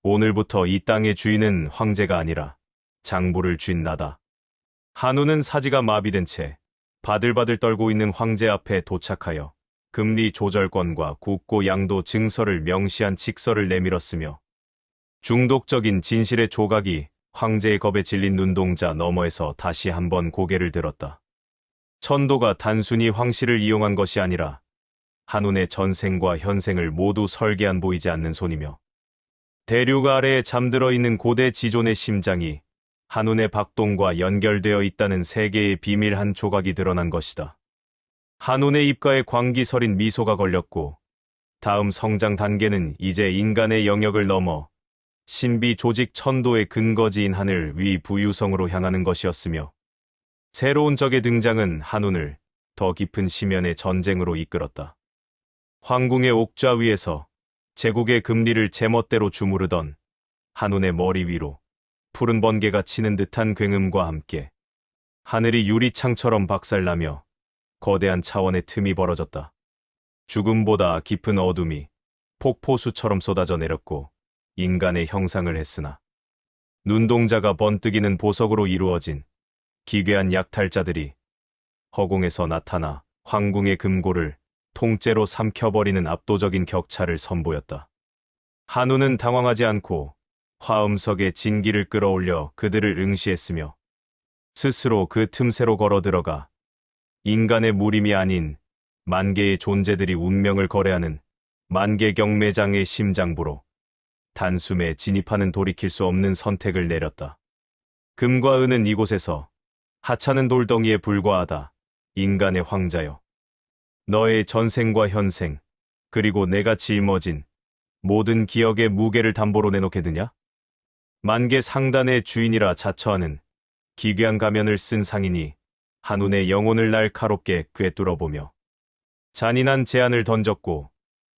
오늘부터 이 땅의 주인은 황제가 아니라 장부를 쥔 나다. 한우는 사지가 마비된 채 바들바들 떨고 있는 황제 앞에 도착하여 금리 조절권과 국고 양도 증서를 명시한 칙서를 내밀었으며 중독적인 진실의 조각이 황제의 겁에 질린 눈동자 너머에서 다시 한번 고개를 들었다. 천도가 단순히 황실을 이용한 것이 아니라 한운의 전생과 현생을 모두 설계한 보이지 않는 손이며 대륙 아래에 잠들어 있는 고대 지존의 심장이 한운의 박동과 연결되어 있다는 세계의 비밀 한 조각이 드러난 것이다. 한운의 입가에 광기 서린 미소가 걸렸고 다음 성장 단계는 이제 인간의 영역을 넘어 신비 조직 천도의 근거지인 하늘 위 부유성으로 향하는 것이었으며 새로운 적의 등장은 한운을 더 깊은 심연의 전쟁으로 이끌었다. 황궁의 옥좌 위에서 제국의 금리를 제멋대로 주무르던 한운의 머리 위로 푸른 번개가 치는 듯한 굉음과 함께 하늘이 유리창처럼 박살나며 거대한 차원의 틈이 벌어졌다. 죽음보다 깊은 어둠이 폭포수처럼 쏟아져 내렸고 인간의 형상을 했으나 눈동자가 번뜩이는 보석으로 이루어진 기괴한 약탈자들이 허공에서 나타나 황궁의 금고를 통째로 삼켜버리는 압도적인 격차를 선보였다. 한우는 당황하지 않고 화음석의 진기를 끌어올려 그들을 응시했으며 스스로 그 틈새로 걸어 들어가 인간의 무림이 아닌 만개의 존재들이 운명을 거래하는 만개경매장의 심장부로 단숨에 진입하는 돌이킬 수 없는 선택을 내렸다. 금과 은은 이곳에서 하찮은 돌덩이에 불과하다. 인간의 황자여. 너의 전생과 현생, 그리고 내가 짊어진 모든 기억의 무게를 담보로 내놓게 되냐? 만개 상단의 주인이라 자처하는 기괴한 가면을 쓴 상인이 한운의 영혼을 날카롭게 꿰뚫어보며 잔인한 제안을 던졌고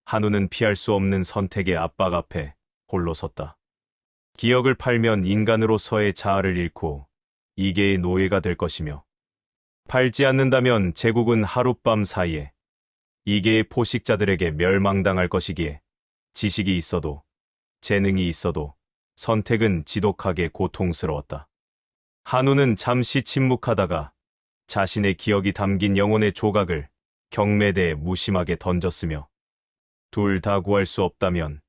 한운은 피할 수 없는 선택의 압박 앞에 홀로 섰다. 기억을 팔면 인간으로서의 자아를 잃고 이계의 노예가 될 것이며 팔지 않는다면 제국은 하룻밤 사이에 이계의 포식자들에게 멸망당할 것이기에 지식이 있어도 재능이 있어도 선택은 지독하게 고통스러웠다. 한우는 잠시 침묵하다가 자신의 기억이 담긴 영혼의 조각을 경매대에 무심하게 던졌으며 둘 다 구할 수 없다면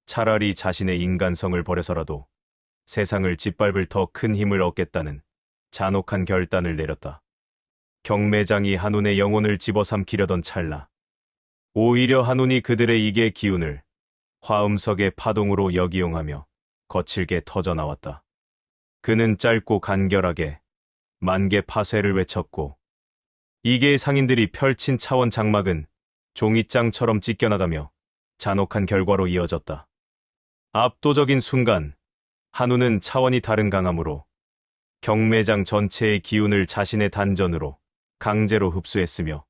차라리 자신의 인간성을 버려서라도 세상을 짓밟을 더 큰 힘을 얻겠다는 잔혹한 결단을 내렸다. 경매장이 한운의 영혼을 집어삼키려던 찰나 오히려 한운이 그들의 이게 기운을 화음석의 파동으로 역이용하며 거칠게 터져나왔다. 그는 짧고 간결하게 만개 파쇄를 외쳤고 이계의 상인들이 펼친 차원 장막은 종이장처럼 찢겨나가며 잔혹한 결과로 이어졌다. 압도적인 순간 한우는 차원이 다른 강함으로 경매장 전체의 기운을 자신의 단전으로 강제로 흡수했으며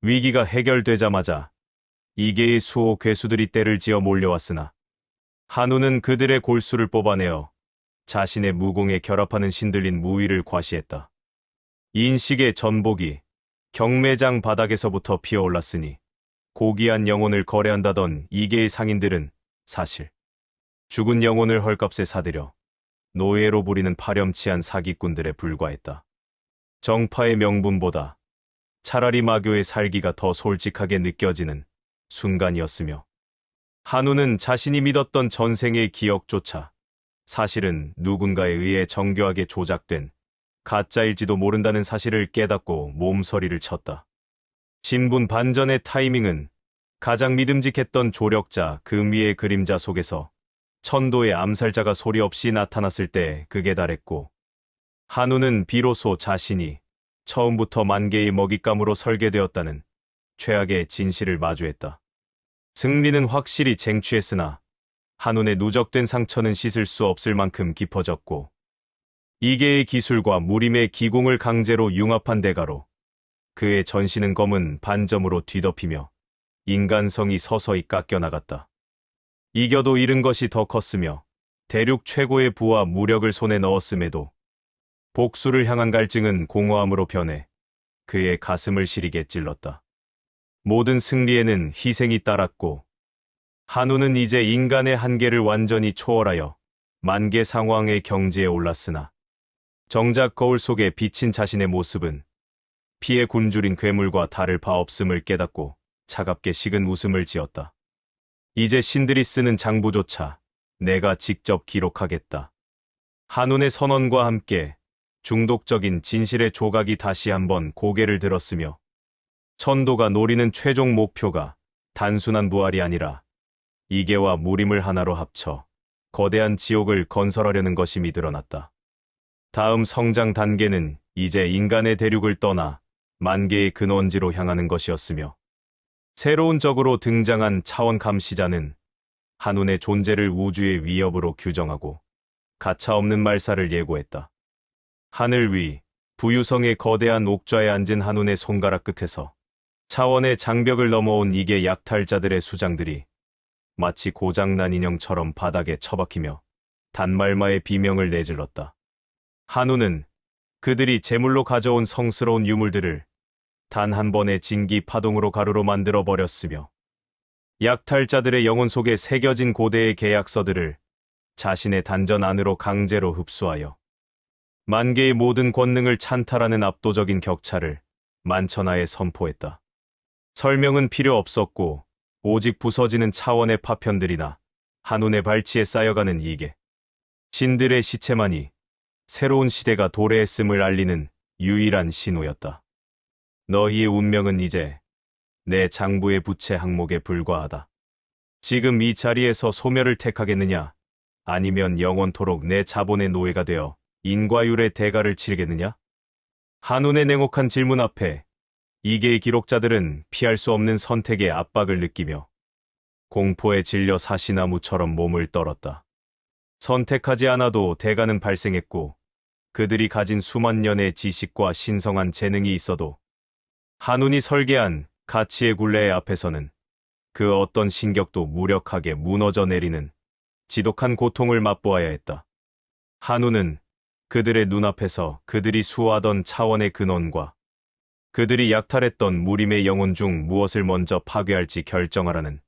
위기가 해결되자마자 이계의 수호 괴수들이 떼를 지어 몰려왔으나 한우는 그들의 골수를 뽑아내어 자신의 무공에 결합하는 신들린 무위를 과시했다. 인식의 전복이 경매장 바닥에서부터 피어올랐으니 고귀한 영혼을 거래한다던 이계의 상인들은 사실 죽은 영혼을 헐값에 사들여 노예로 부리는 파렴치한 사기꾼들에 불과했다. 정파의 명분보다 차라리 마교의 살기가 더 솔직하게 느껴지는 순간이었으며 한우는 자신이 믿었던 전생의 기억조차 사실은 누군가에 의해 정교하게 조작된 가짜일지도 모른다는 사실을 깨닫고 몸서리를 쳤다. 신분 반전의 타이밍은 가장 믿음직했던 조력자 금위의 그림자 속에서 천도의 암살자가 소리 없이 나타났을 때 극에 달했고 한우는 비로소 자신이 처음부터 만개의 먹잇감으로 설계되었다는 최악의 진실을 마주했다. 승리는 확실히 쟁취했으나 한운의 누적된 상처는 씻을 수 없을 만큼 깊어졌고 이계의 기술과 무림의 기공을 강제로 융합한 대가로 그의 전신은 검은 반점으로 뒤덮이며 인간성이 서서히 깎여나갔다. 이겨도 잃은 것이 더 컸으며 대륙 최고의 부와 무력을 손에 넣었음에도 복수를 향한 갈증은 공허함으로 변해 그의 가슴을 시리게 찔렀다. 모든 승리에는 희생이 따랐고 한우는 이제 인간의 한계를 완전히 초월하여 만개 상황의 경지에 올랐으나 정작 거울 속에 비친 자신의 모습은 피에 굶주린 괴물과 다를 바 없음을 깨닫고 차갑게 식은 웃음을 지었다. 이제 신들이 쓰는 장부조차 내가 직접 기록하겠다. 한운의 선언과 함께 중독적인 진실의 조각이 다시 한번 고개를 들었으며 천도가 노리는 최종 목표가 단순한 부활이 아니라 이계와 무림을 하나로 합쳐 거대한 지옥을 건설하려는 것임이 드러났다. 다음 성장 단계는 이제 인간의 대륙을 떠나 만개의 근원지로 향하는 것이었으며 새로운 적으로 등장한 차원 감시자는 한운의 존재를 우주의 위협으로 규정하고 가차없는 말살을 예고했다. 하늘 위 부유성의 거대한 옥좌에 앉은 한운의 손가락 끝에서 차원의 장벽을 넘어온 이계 약탈자들의 수장들이 마치 고장난 인형처럼 바닥에 처박히며 단말마의 비명을 내질렀다. 한우는 그들이 제물로 가져온 성스러운 유물들을 단 한 번의 진기 파동으로 가루로 만들어 버렸으며 약탈자들의 영혼 속에 새겨진 고대의 계약서들을 자신의 단전 안으로 강제로 흡수하여 만개의 모든 권능을 찬탈하는 압도적인 격차를 만천하에 선포했다. 설명은 필요 없었고 오직 부서지는 차원의 파편들이나 한운의 발치에 쌓여가는 이계 신들의 시체만이 새로운 시대가 도래했음을 알리는 유일한 신호였다. 너희의 운명은 이제 내 장부의 부채 항목에 불과하다. 지금 이 자리에서 소멸을 택하겠느냐, 아니면 영원토록 내 자본의 노예가 되어 인과율의 대가를 치르겠느냐? 한운의 냉혹한 질문 앞에 이계의 기록자들은 피할 수 없는 선택의 압박을 느끼며 공포에 질려 사시나무처럼 몸을 떨었다. 선택하지 않아도 대가는 발생했고 그들이 가진 수만 년의 지식과 신성한 재능이 있어도 한운이 설계한 가치의 굴레의 앞에서는 그 어떤 신격도 무력하게 무너져 내리는 지독한 고통을 맛보아야 했다. 한운은 그들의 눈앞에서 그들이 수호하던 차원의 근원과 그들이 약탈했던 무림의 영혼 중 무엇을 먼저 파괴할지 결정하라는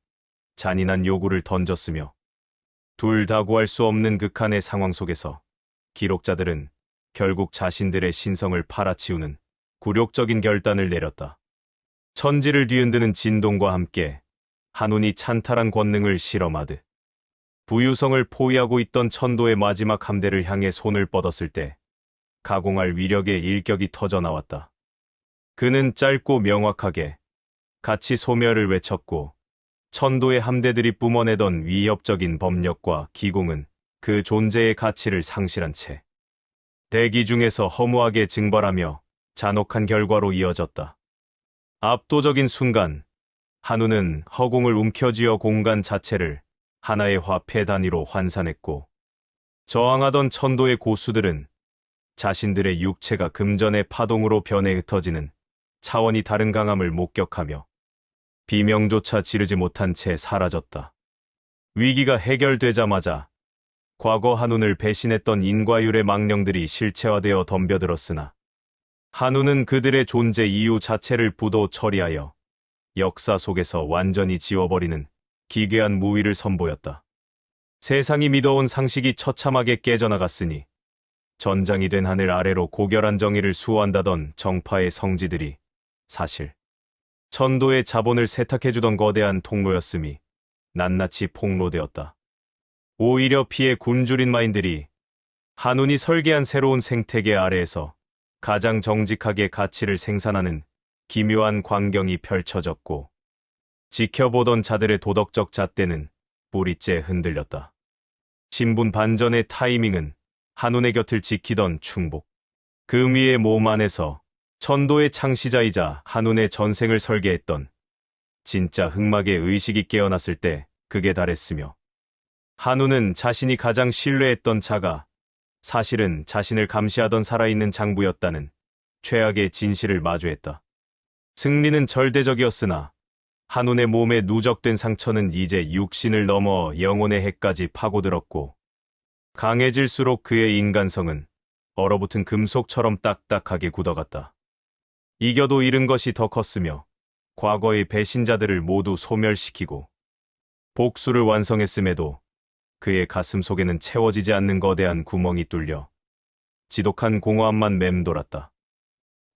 잔인한 요구를 던졌으며 둘 다 구할 수 없는 극한의 상황 속에서 기록자들은 결국 자신들의 신성을 팔아치우는 굴욕적인 결단을 내렸다. 천지를 뒤흔드는 진동과 함께 한운이 찬탈한 권능을 실험하듯 부유성을 포위하고 있던 천도의 마지막 함대를 향해 손을 뻗었을 때 가공할 위력의 일격이 터져 나왔다. 그는 짧고 명확하게 가치 소멸을 외쳤고 천도의 함대들이 뿜어내던 위협적인 법력과 기공은 그 존재의 가치를 상실한 채 대기 중에서 허무하게 증발하며 잔혹한 결과로 이어졌다. 압도적인 순간, 한우는 허공을 움켜쥐어 공간 자체를 하나의 화폐 단위로 환산했고, 저항하던 천도의 고수들은 자신들의 육체가 금전의 파동으로 변해 흩어지는 차원이 다른 강함을 목격하며 비명조차 지르지 못한 채 사라졌다. 위기가 해결되자마자 과거 한운을 배신했던 인과율의 망령들이 실체화되어 덤벼들었으나 한운은 그들의 존재 이유 자체를 부도 처리하여 역사 속에서 완전히 지워버리는 기괴한 무위를 선보였다. 세상이 믿어온 상식이 처참하게 깨져나갔으니 전장이 된 하늘 아래로 고결한 정의를 수호한다던 정파의 성지들이 사실 천도의 자본을 세탁해주던 거대한 통로였음이 낱낱이 폭로되었다. 오히려 피해 굶주린 마인들이 한운이 설계한 새로운 생태계 아래에서 가장 정직하게 가치를 생산하는 기묘한 광경이 펼쳐졌고 지켜보던 자들의 도덕적 잣대는 뿌리째 흔들렸다. 신분 반전의 타이밍은 한운의 곁을 지키던 충복. 금위의 몸 안에서 천도의 창시자이자 한운의 전생을 설계했던 진짜 흑막의 의식이 깨어났을 때 극에 달했으며 한운은 자신이 가장 신뢰했던 자가 사실은 자신을 감시하던 살아있는 장부였다는 최악의 진실을 마주했다. 승리는 절대적이었으나 한운의 몸에 누적된 상처는 이제 육신을 넘어 영혼의 핵까지 파고들었고 강해질수록 그의 인간성은 얼어붙은 금속처럼 딱딱하게 굳어갔다. 이겨도 잃은 것이 더 컸으며 과거의 배신자들을 모두 소멸시키고 복수를 완성했음에도 그의 가슴 속에는 채워지지 않는 거대한 구멍이 뚫려 지독한 공허함만 맴돌았다.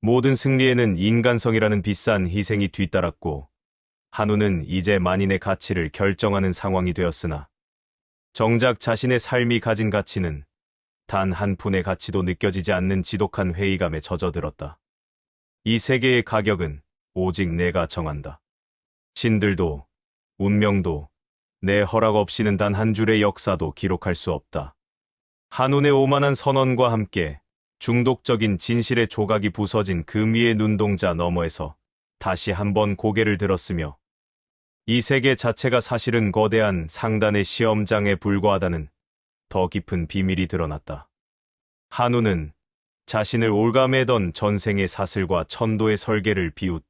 모든 승리에는 인간성이라는 비싼 희생이 뒤따랐고 한우는 이제 만인의 가치를 결정하는 상황이 되었으나 정작 자신의 삶이 가진 가치는 단 한 푼의 가치도 느껴지지 않는 지독한 회의감에 젖어들었다. 이 세계의 가격은 오직 내가 정한다. 신들도 운명도 내 허락 없이는 단 한 줄의 역사도 기록할 수 없다. 한운의 오만한 선언과 함께 중독적인 진실의 조각이 부서진 금위의 눈동자 너머에서 다시 한번 고개를 들었으며 이 세계 자체가 사실은 거대한 상단의 시험장에 불과하다는 더 깊은 비밀이 드러났다. 한운은 자신을 올가매던 전생의 사슬과 천도의 설계를 비웃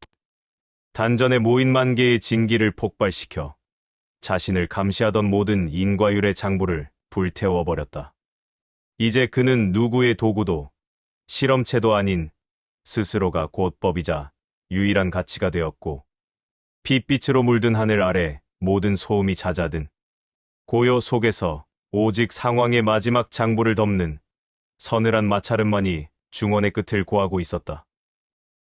단전에 모인 만 개의 진기를 폭발시켜 자신을 감시하던 모든 인과율의 장부를 불태워버렸다. 이제 그는 누구의 도구도 실험체도 아닌 스스로가 곧 법이자 유일한 가치가 되었고 핏빛으로 물든 하늘 아래 모든 소음이 잦아든 고요 속에서 오직 상황의 마지막 장부를 덮는 서늘한 마찰음만이 중원의 끝을 고하고 있었다.